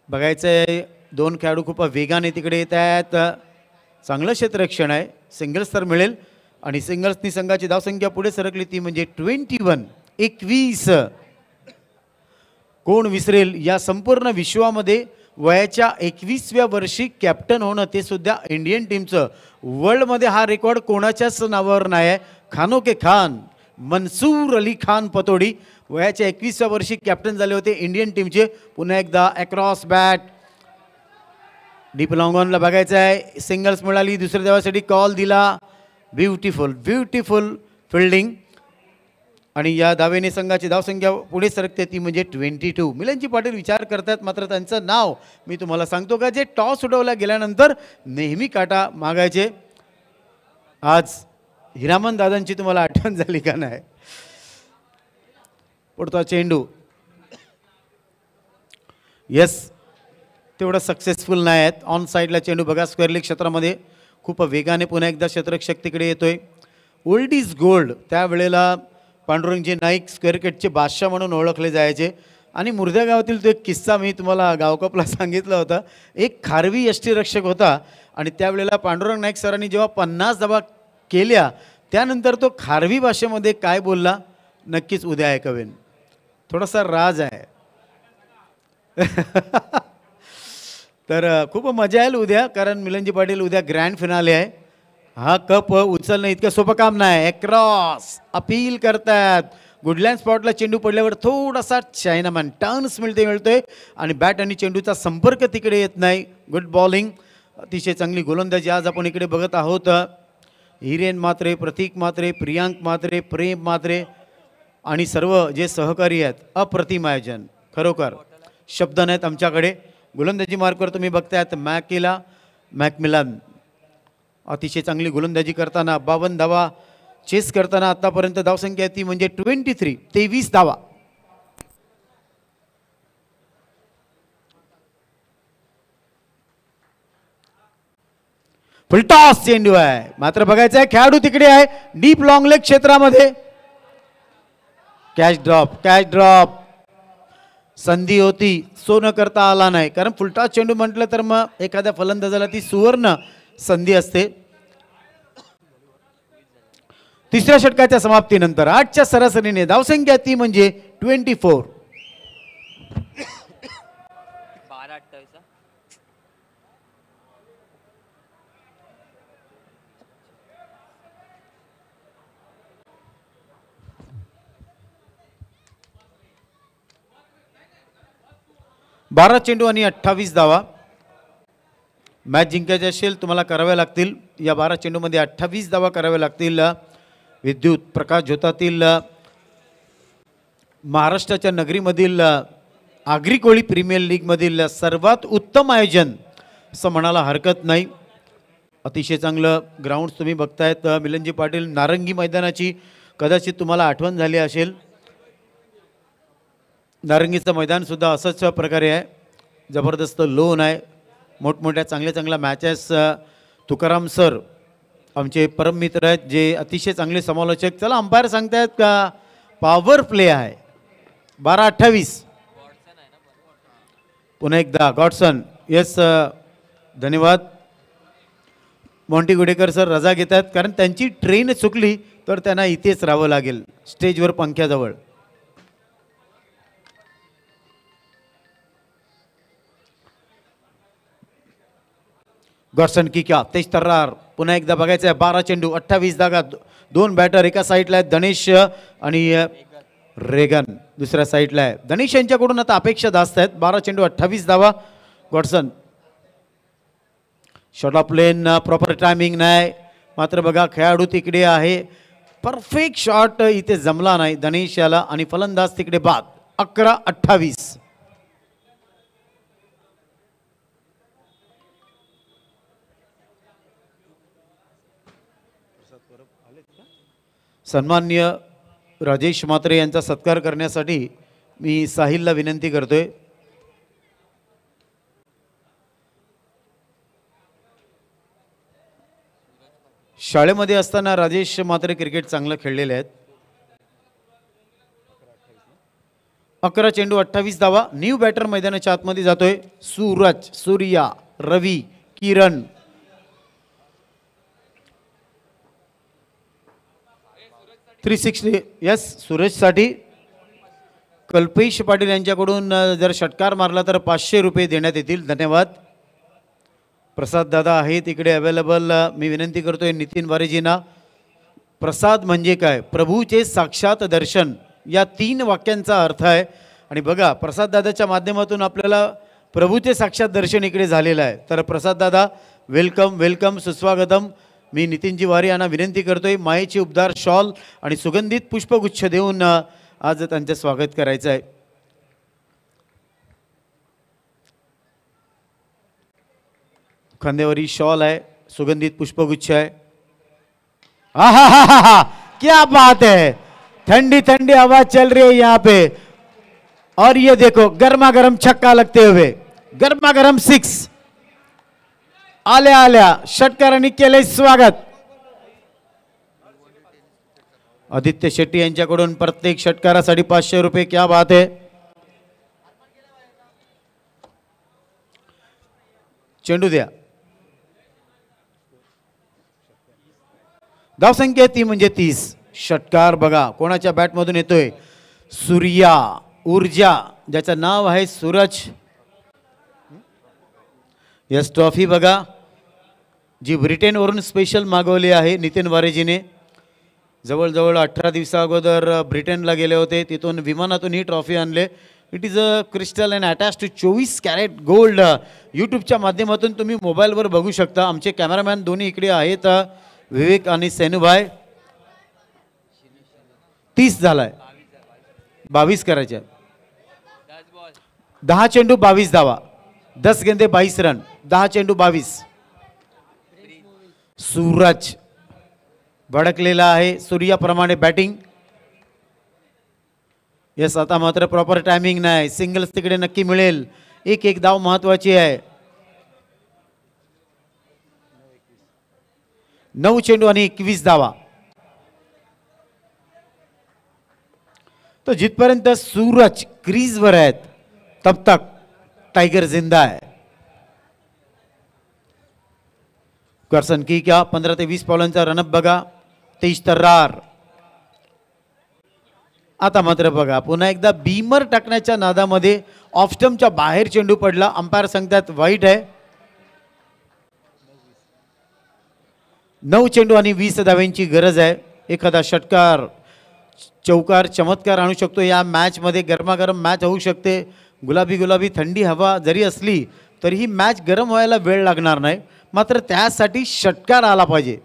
बघायचं आहे. 2 खेळाडू खूप वेगाने तिकडे येत आहेत. चांगलं क्षेत्ररक्षण आहे. सिंगल्स तर मिळेल आणि सिंगल्सनी संघाची धावसंख्या पुढे सरकली, ती म्हणजे 21. कोण विसरेल या संपूर्ण विश्वामध्ये वयाच्या 21व्या वर्षी कॅप्टन होणं, ते सुद्धा इंडियन टीमचं. वर्ल्डमध्ये हा रेकॉर्ड कोणाच्याच नावावर नाही आहे. खानो के खान मनसूर अली खान पतोडी वयाच्या 21व्या वर्षी कॅप्टन झाले होते इंडियन टीमचे. पुन्हा एकदा अक्रॉस बॅट डीप लॉंग ऑनला बघायचं आहे. सिंगल्स मिळाली, दुसऱ्या धावासाठी कॉल दिला. ब्युटिफुल ब्युटिफुल फिल्डिंग आणि या धावेने संघाची धावसंख्या पुढे सरकते, ती म्हणजे 22. मिलिंदजी पाटील विचार करतात, मात्र त्यांचं नाव मी तुम्हाला सांगतो का, जे टॉस उडवला गेल्यानंतर नेहमी काटा मागायचे. आज हिरामन दादांची तुम्हाला आठवण झाली का नाही. पुढचा चेंडू यस, तेवढं सक्सेसफुल नाही आहेत. ऑन साईडला चेंडू बघा, स्क्वेअर लेग क्षेत्रामध्ये खूप वेगाने पुन्हा एकदा क्षेत्ररक्षक तिकडे येतोय. Old is gold. त्यावेळेला पांडुरंगजी नाईक स्क्वेअर किटचे बादशाह म्हणून ओळखले जायचे. आणि मुर्द्या गावातील तो एक किस्सा मी तुम्हाला गावकपला सांगितला होता. एक खारवी यष्टीरक्षक होता आणि त्यावेळेला पांडुरंग नाईक सरांनी जेव्हा 50 धावा केल्या त्यानंतर तो खारवी भाषेमध्ये काय बोलला नक्कीच उद्या ऐकवेन. थोडासा राज आहे. तर खूप मजा येईल उद्या, कारण मिलिंदजी पाटील उद्या ग्रँड फिनाले आहे. हा कप उचलणं इतकं सोपं काम नाही. क्रॉस अपील करतात. गुडलँड स्पॉटला चेंडू पडल्यावर थोडासा चायनामॅन टर्न्स मिळतोय आणि बॅट आणि चेंडूचा संपर्क तिकडे येत नाही. गुड बॉलिंग, अतिशय चांगली गोलंदाजी आज आपण इकडे बघत आहोत. हिरेन म्हात्रे, प्रतीक म्हात्रे, प्रियांक म्हात्रे, प्रेम म्हात्रे आणि सर्व जे सहकारी आहेत. अप्रतिम आयोजन, खरोखर शब्द नाहीत आमच्याकडे. गोलंदाजी मार्कवर तुम्ही बघतायत मॅकमिलन अतिशय चांगली गोलंदाजी करताना 52 धावा चेस करताना आतापर्यंत धावसंख्या ती म्हणजे 23 धावा. फुलटॉस चेंडू आहे, मात्र बघायचं आहे खेळाडू तिकडे आहे डीप लॉंग लेग क्षेत्रामध्ये. कॅच ड्रॉप संधी होती, सोनं करता आला नाही. कारण फुलटॉस चेंडू म्हटलं तर मग एखाद्या फलंदाजाला ती सुवर्ण संधी असते. तिसऱ्या षटकाच्या समाप्तीनंतर 8च्या सरासरीने धावसंख्या ती म्हणजे 24. 12 चेंडू आणि 28 धावा. मॅच जिंकायची असेल तुम्हाला कराव्या लागतील. या 12 चेंडूमध्ये 28 धावा कराव्या लागतील. विद्युत प्रकाश झोतातील महाराष्ट्राच्या नगरीमधील आगरी कोळी प्रीमियर लीगमधील सर्वात उत्तम आयोजन असं म्हणायला हरकत नाही. अतिशय चांगलं ग्राउंड तुम्ही बघतायत. मिलनजी पाटील नारंगी मैदानाची कदाचित तुम्हाला आठवण झाली असेल. नारंगीचं मैदानसुद्धा असंच प्रकारे आहे, जबरदस्त लोन आहे. मोठमोठ्या चांगल्या मॅचेस तुकाराम सर आमचे परम मित्र आहेत जे अतिशय चांगले समालोचक. चला अंपायर सांगतायत का पॉवर प्ले आहे. 12-28 पुन्हा एकदा गॉडसन. येस धन्यवाद. मॉन्टी गुडेकर सर रजा घेत आहेत कारण त्यांची ट्रेन चुकली तर त्यांना इथेच राहावं लागेल स्टेजवर पंख्याजवळ. गॉडसन की क्या तेज तर्रार. पुन्हा एकदा बघायचं आहे. 12 चेंडू 28 धागा. 2 बॅटर एका साईडला आहेत, गणेश आणि रेगन दुसऱ्या साईडला आहे. गणेश यांच्याकडून आता अपेक्षा जास्त आहेत. 12 चेंडू 28 धावा. Godson shot of lane proper timing नाही, मात्र बघा खेळाडू तिकडे आहे. परफेक्ट शॉट इथे जमला नाही गणेश याला आणि फलंदाज तिकडे बाद. 11-28. सन्माननीय राजेश म्हात्रे यांचा सत्कार करण्यासाठी मी साहिलला विनंती करतोय. शाळेमध्ये असताना राजेश म्हात्रे क्रिकेट चांगलं खेळलेले आहेत. 11 चेंडू 28 धावा. न्यू बॅटर मैदानाच्या आतमध्ये जातोय. सूरज, सूर्या, रवी, किरण. यस सूरजसाठी कल्पेश पाटील यांच्याकडून जर षटकार मारला तर 500 रुपये देण्यात येतील. धन्यवाद. प्रसाद दादा आहे तिकडे अवेलेबल. मी विनंती करतोय नितीन वारेजींना. प्रसाद म्हणजे काय? प्रभूचे साक्षात दर्शन या 3 वाक्यांचा अर्थ आहे. आणि बघा प्रसाद दादाच्या माध्यमातून आपल्याला प्रभूचे साक्षात दर्शन इकडे झालेलं आहे. तर प्रसाद दादा वेलकम वेलकम, सुस्वागतम. मी नितीनजी वारे यांना विनंती करतोय मायेची उबदार शॉल आणि सुगंधित पुष्पगुच्छ देऊन आज त्यांचं स्वागत करायचं आहे. खांद्यावरी शॉल आहे, सुगंधित पुष्पगुच्छ आहे. आहा क्या बात है. ठंडी ठंडी हवा चल रही है यहाँ पे और ये देखो गर्मा गर्म छक्का लगते हुए, गर्मा गर्म 6. आल्या आल्या षटकारांनी केले स्वागत. आदित्य शेट्टी यांच्याकडून प्रत्येक षटकारासाठी 500 रुपये. क्या बात है. चेंडू द्या. धावसंख्या ती म्हणजे 30. षटकार बघा कोणाच्या बॅटमधून येतोय. सूर्या ऊर्जा ज्याचं नाव आहे सूरज. यस ट्रॉफी बघा जी ब्रिटनवरून स्पेशल मागवली आहे नितीन वारेजीने. जवळजवळ 18 दिवसा अगोदर ब्रिटनला गेले होते, तिथून विमानातून ही ट्रॉफी आणले. It is a crystal and attach to 24 carat gold. यूट्यूबच्या माध्यमातून तुम्ही मोबाईलवर बघू शकता. आमचे कॅमेरामॅन दोन्ही इकडे आहेत. विवेक आणि सेनुभाई 30 झालाय, 22 करायचे. 10 चेंडू 22 धावा, 10 गेंदे 22 रन, 10 चेंडू 22. सूरज भडकलेला आहे, सूर्याप्रमाणे बॅटिंग. यस, आता मात्र प्रॉपर टायमिंग नाही, सिंगल्स तिकडे नक्की मिळेल. एक धाव महत्वाची आहे. 9 चेंडू आणि 21 धावा. तो जिथपर्यंत सूरज क्रीजवर आहेत तब तक टाइगर जिंदा है. कर्सन की क्या 15 ते 20 पावलांचा रनअप बघा. 23 तर्रार. आता मात्र बघा पुन्हा एकदा बीमर टाकण्याच्या नादामध्ये ऑफ स्टंपच्या बाहेर चेंडू पडला. अंपायर सांगतात वाईट आहे. 9 चेंडू आणि 20 धाव्यांची गरज आहे. एखादा षटकार चौकार चमत्कार आणू शकतो या मॅच मध्ये. गरमागरम मॅच होऊ शकते. गुलाबी गुलाबी थंडी हवा जरी असली तरी ही मॅच गरम व्हायला वेळ लागणार नाही. मात्र त्यासाठी षटकार आला पाहिजे.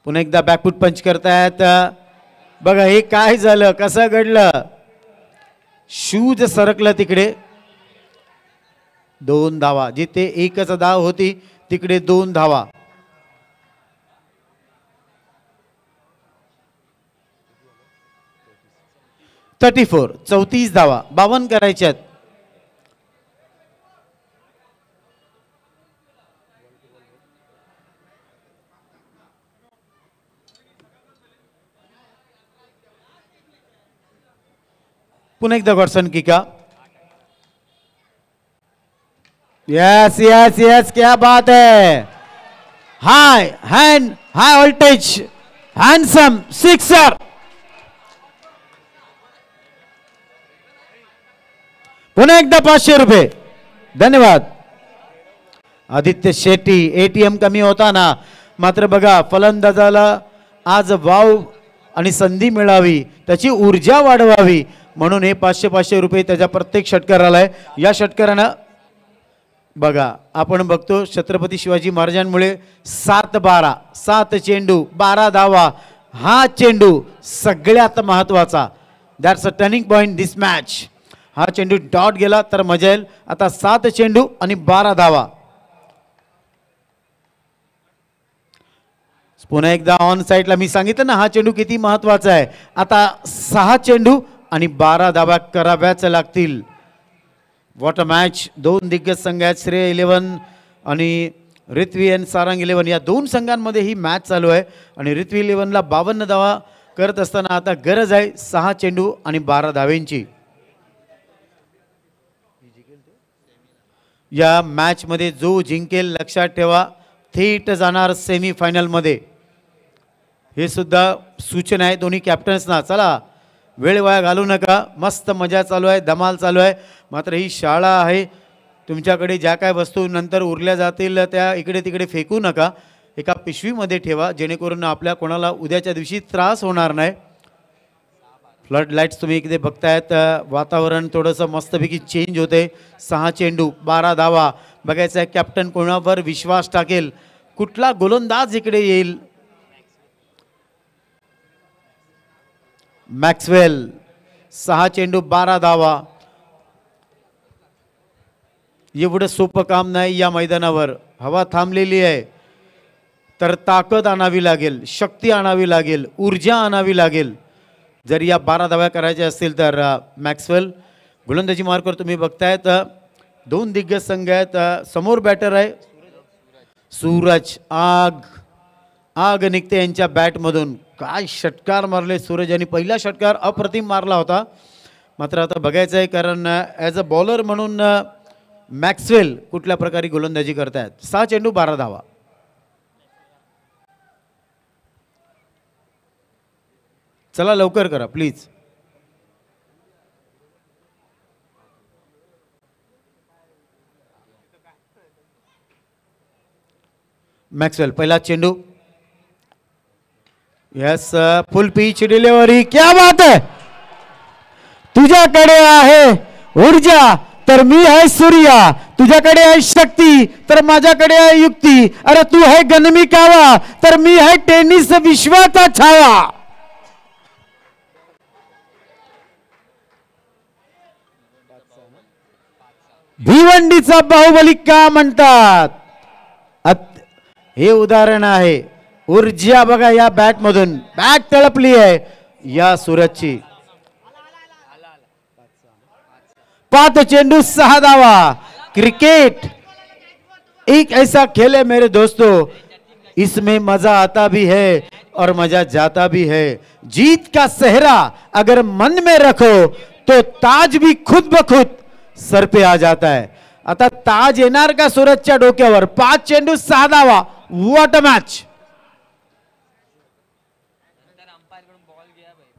पुन्हा एकदा बॅकफूट पंच करतायत. बघा हे काय झालं, कसं घडलं. शूज सरकलं तिकडे. 2 धावा. जिथे एकच धाव होती तिकडे 2 धावा. 34 धावा 52 करायच्यात. पुन्हा एकदा गॉडसन की का. यस यस यस, क्या बात है. हाय हैंड, हाय वोल्टेज, हैंडसम सिक्सर. पुन्हा एकदा 500 रुपये. धन्यवाद. आदित्य शेट्टी. ATM कमी होता ना, मात्र बघा फलंदाजाला आज वाव आणि संधी मिळावी, त्याची ऊर्जा वाढवावी म्हणून हे 500 रुपये त्याच्या प्रत्येक षटकाराला आहे. या षटकारानं बघा आपण बघतो छत्रपती शिवाजी महाराजांमुळे 7-12, 7 चेंडू 12 धावा. हा चेंडू सगळ्यात महत्वाचा. That's a turning point this match. हा चेंडू डॉट गेला तर मजा येईल. आता 7 चेंडू आणि 12 धावा. पुन्हा एकदा ऑन साइडला मी सांगितलं ना हा चेंडू किती महत्वाचा आहे. आता 6 चेंडू आणि 12 धावा कराव्याच लागतील. What a match. 2 दिग्गज संघ आहेत, श्रेय 11 आणि रिथ्वी एन सारंग 11. या 2 संघांमध्ये ही मॅच चालू आहे आणि रिथ्वी 11ला 52 धावा करत असताना आता गरज आहे 6 चेंडू आणि 12 धावेंची. या मॅच मध्ये जो जिंकेल लक्षात ठेवा थेट जाणार सेमीफायनल मध्ये. हे सुद्धा सूचना आहे दोन्ही कॅप्टन्सना. चला वेळ वाया घालू नका. मस्त मजा चालू आहे, धमाल चालू आहे. मात्र ही शाळा आहे, तुमच्याकडे ज्या काय वस्तू नंतर उरल्या जातील त्या इकडे तिकडे फेकू नका. एका पिशवीमध्ये ठेवा जेणेकरून आपल्या कोणाला उद्याच्या दिवशी त्रास होणार नाही. फ्लड लाईट्स तुम्ही इकडे बघतायत. वातावरण थोडंसं मस्तपैकी चेंज होते. 6 चेंडू 12 धावा. बघायचं आहे कॅप्टन कोणावर विश्वास टाकेल, कुठला गोलंदाज इकडे येईल. मॅक्सवेल 6 चेंडू 12 धावा. एवढं सोपं काम नाही या मैदानावर. हवा थांबलेली आहे तर ताकद आणावी लागेल, शक्ती आणावी लागेल, ऊर्जा आणावी लागेल. जर या 12 धावा करायच्या असतील तर मॅक्सवेल गोलंदाजी मार्कवर तुम्ही बघतायत 2 दिग्गज संघ आहेत. समोर बॅटर आहे सूरज. आग आग निघते यांच्या बॅटमधून. काय षटकार मारले सूरज यांनी. पहिला षटकार अप्रतिम मारला होता. मात्र आता बघायचं आहे कारण ॲज अ बॉलर म्हणून मॅक्सवेल कुठल्या प्रकारे गोलंदाजी करतायत. 6 चेंडू 12 धावा. चला लवकर करा प्लीज. मॅक्सवेल पहिला चेंडू. यस फुल पिच डिलिव्हरी. क्या बात है. तुझ्याकडे आहे ऊर्जा तर मी आहे सूर्या. तुझ्याकडे आहे शक्ती तर माझ्याकडे आहे युक्ती. अरे तू है गनमी कावा तर मी आहे टेनिस विश्वाचा छावा. भिवंडीचा बाहुबली का म्हणतात? हे उदाहरण आहे. ऊर्जा बघा या बॅट मधून, बॅट तळपली आहे या सूरजची. 5 चेंडू 6 धावा. क्रिकेट एक ऐसा खेल है मेरे दोस्तों, इसमें मजा आता भी है और मजा जाता भी है. जीत का सेहरा अगर मन में रखो तो ताज भी खुद ब खुद सर पे आ जाता है. आता ताज येणार का सूरजच्या डोक्यावर? 5 चेंडू 6 धावा. What a match.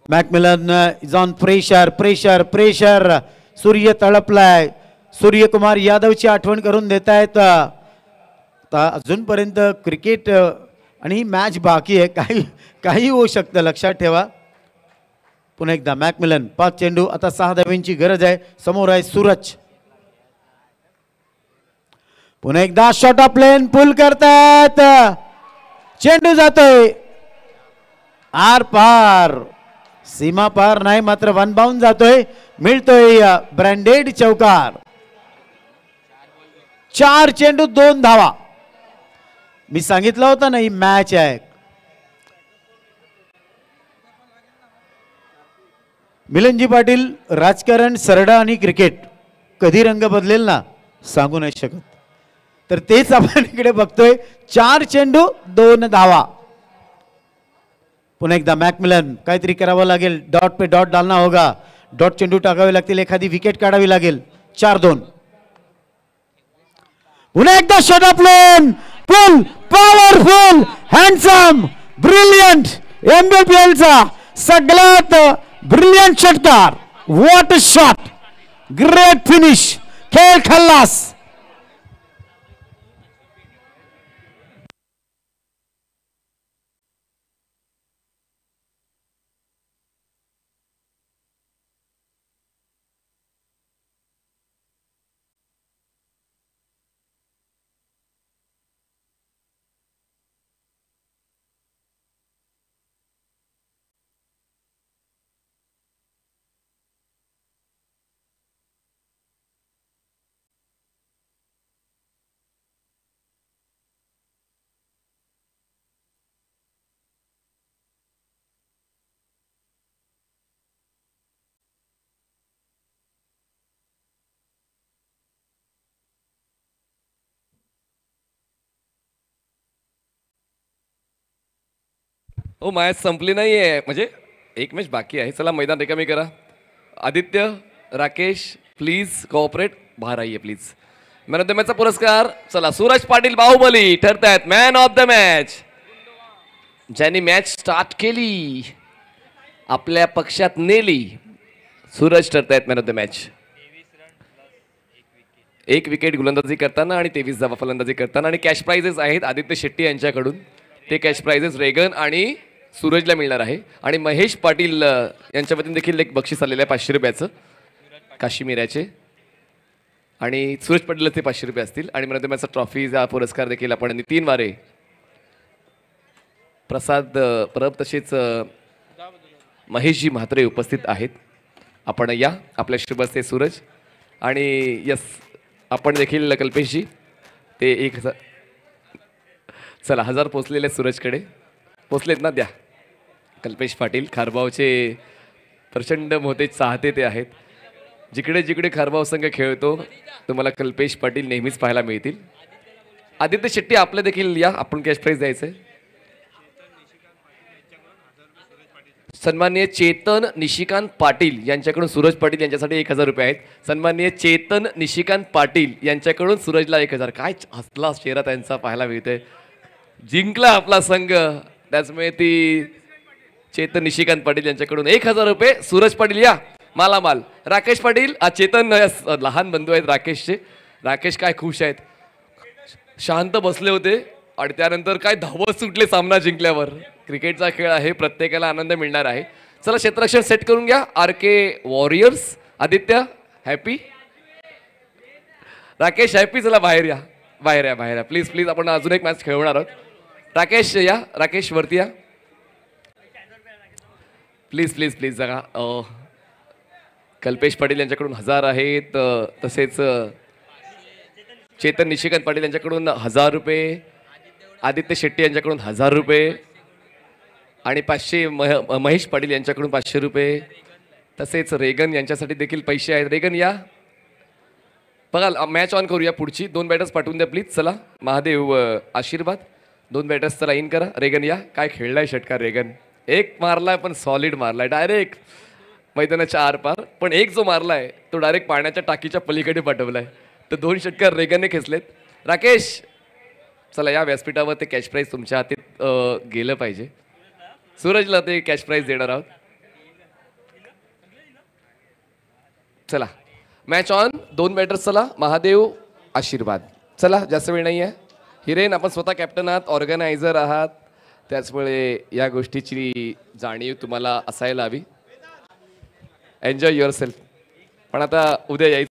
Macmillan is on pressure pressure pressure. सूर्य तळपलाय. सूर्यकुमार यादवची आठवण करून देत आहेत. अजूनपर्यंत क्रिकेट आणि ही मॅच बाकी आहे. काही होऊ शकतं, लक्षात ठेवा. पुन्हा एकदा मॅकमिलन 5 चेंडू. आता 6 धाव्यांची गरज आहे. समोर आहे सूरज. पुन्हा एकदा शॉट ऑफ प्लेन पुल करतात. चेंडू जातोय आर पार. सीमा पार नाही मात्र वन बाउंड जातोय. मिळतोय ब्रँडेड चौकार. 4 चेंडू 2 धावा. मी सांगितलं होतं ना ही मॅच आहे. मिलनजी पाटील, राजकारण, सरडा आणि क्रिकेट कधी रंग बदलेल ना सांगू नाही शकत. तर तेच आपण इकडे बघतोय. 4 चेंडू 2 धावा. पुन्हा एकदा मॅकमिलन. काहीतरी करावं लागेल. डॉट पे डॉट डालना होगा. डॉट चेंडू टाकावे लागतील. एखादी विकेट काढावी लागेल. 4-2. पुन्हा एकदा shot of plain pull. Powerful, handsome, brilliant. एमबीपीएलचा सगळ्यात ब्रिलियंट षटकार. What a shot. Great finish. खेळ खल्लास. हो, मॅच संपली नाही आहे, म्हणजे एक मॅच बाकी आहे. चला मैदान रिकामी करा. Aditya, Rakesh, please cooperate. बाहेर आइए प्लीज. मॅन ऑफ द मॅचचा पुरस्कार चला सूरज पाटील बाहुबली ठरतायत मॅन ऑफ द मॅच. ज्यांनी मॅच स्टार्ट केली, आपल्या पक्षात नेली, सूरज ठरतायत man of the match. 1 wicket गोलंदाजी करताना आणि 23 धावा फलंदाजी करताना. आणि कॅश प्राइजेस आहेत आदित्य शेट्टी यांच्याकडून. ते कॅश प्राइजेस रेगन आणि सूरजला मिळणार आहे. आणि महेश पाटील यांच्या वतीने देखील एक बक्षीस आलेलं आहे 500 रुपयाचं काश्मीराचे. आणि सूरज पाटीलला ते 500 रुपये असतील. आणि मॅन ऑफ द मॅचचा ट्रॉफीचा पुरस्कार देखील आपण नितीन वारे, प्रसाद परब तसेच महेशजी म्हात्रे उपस्थित आहेत. आपण या आपल्या शुभ असते सूरज. आणि यस आपण देखील कल्पेशजी ते 1000. चला 1000 पोचलेले सूरजकडे. पोचलेत ना? द्या. कल्पेश पाटील खारबावचे प्रचंड मोठे चाहते ते आहेत. जिकडे जिकडे खारबाव संघ खेळतो तुम्हाला कल्पेश पाटील नेहमीच पाहायला मिळतील. आदित्य शेट्टी आपले देखील या. आपण कॅश प्राइज द्यायचंय. सन्माननीय चेतन निशिकांत पाटील यांच्याकडून सूरज पाटील यांच्यासाठी 1000 रुपये आहेत. सन्माननीय चेतन निशिकांत पाटील यांच्याकडून सूरजला 1000. काय हसला चेहरा त्यांचा पाहायला मिळतोय. जिंकला आपला संघ. त्याचमुळे ती चेतन निशिकांत पाटील यांच्याकडून 1000 रुपये. सूरज पाटील या मालामाल. राकेश पाटील, चेतन लहान बंधू आहेत राकेशचे. राकेश काय खुश आहेत. शांत बसले होते आणि त्यानंतर काय धावत सुटले सामना जिंकल्यावर. क्रिकेटचा खेळ आहे, प्रत्येकाला आनंद मिळणार आहे. चला क्षेत्ररक्षण सेट करून घ्या. RK warriors. Aditya happy. Rakesh happy, चला बाहेर या, बाहेर या, बाहेर या, प्लीज प्लीज. आपण अजून एक मॅच खेळणार आहोत. राकेश या, राकेश वरती या प्लीज प्लीज प्लीज. जगा कल्पेश पाटील यांच्याकडून 1000 आहेत, तसेच चेतन निशिकांत पाटील यांच्याकडून 1000 रुपये, आदित्य शेट्टी यांच्याकडून 1000 रुपये आणि 500 महेश पाटील यांच्याकडून 500 रुपये. तसेच रेगन यांच्यासाठी देखील पैसे आहेत. रेगन या, बघा मॅच ऑन करूया. पुढची 2 बॅटर्स पाठवून द्या प्लीज. चला महादेव आशीर्वाद, 2 बॅटर्स चला इन करा. रेगन या, काय खेळलाय षटकार रेगन, एक मारलाय पण सॉलिड मारलाय, डायरेक्ट मैदानाच्या आरपार. पण एक जो मारलाय तो डायरेक्ट पाण्याच्या टाकीच्या पलीकडे पाठवलाय. तर 2 षटकार रेगनने खेचलेत. राकेश चला या व्यासपीठावर, ते कॅश प्राईज तुमच्या हातात गेलं पाहिजे. सूरजला ते कॅश प्राईज देणार आहोत. चला मॅच ऑन, 2 बॅटर्स चला. महादेव आशीर्वाद, चला जास्त वेळ नाही आहे. हिरेन आपण स्वतः कॅप्टन आहात, ऑर्गनायझर आहात, त्याचमुळे या गोष्टीची जाणीव तुम्हाला असायला हवी. Enjoy your self. पण आता उद्या यायचं.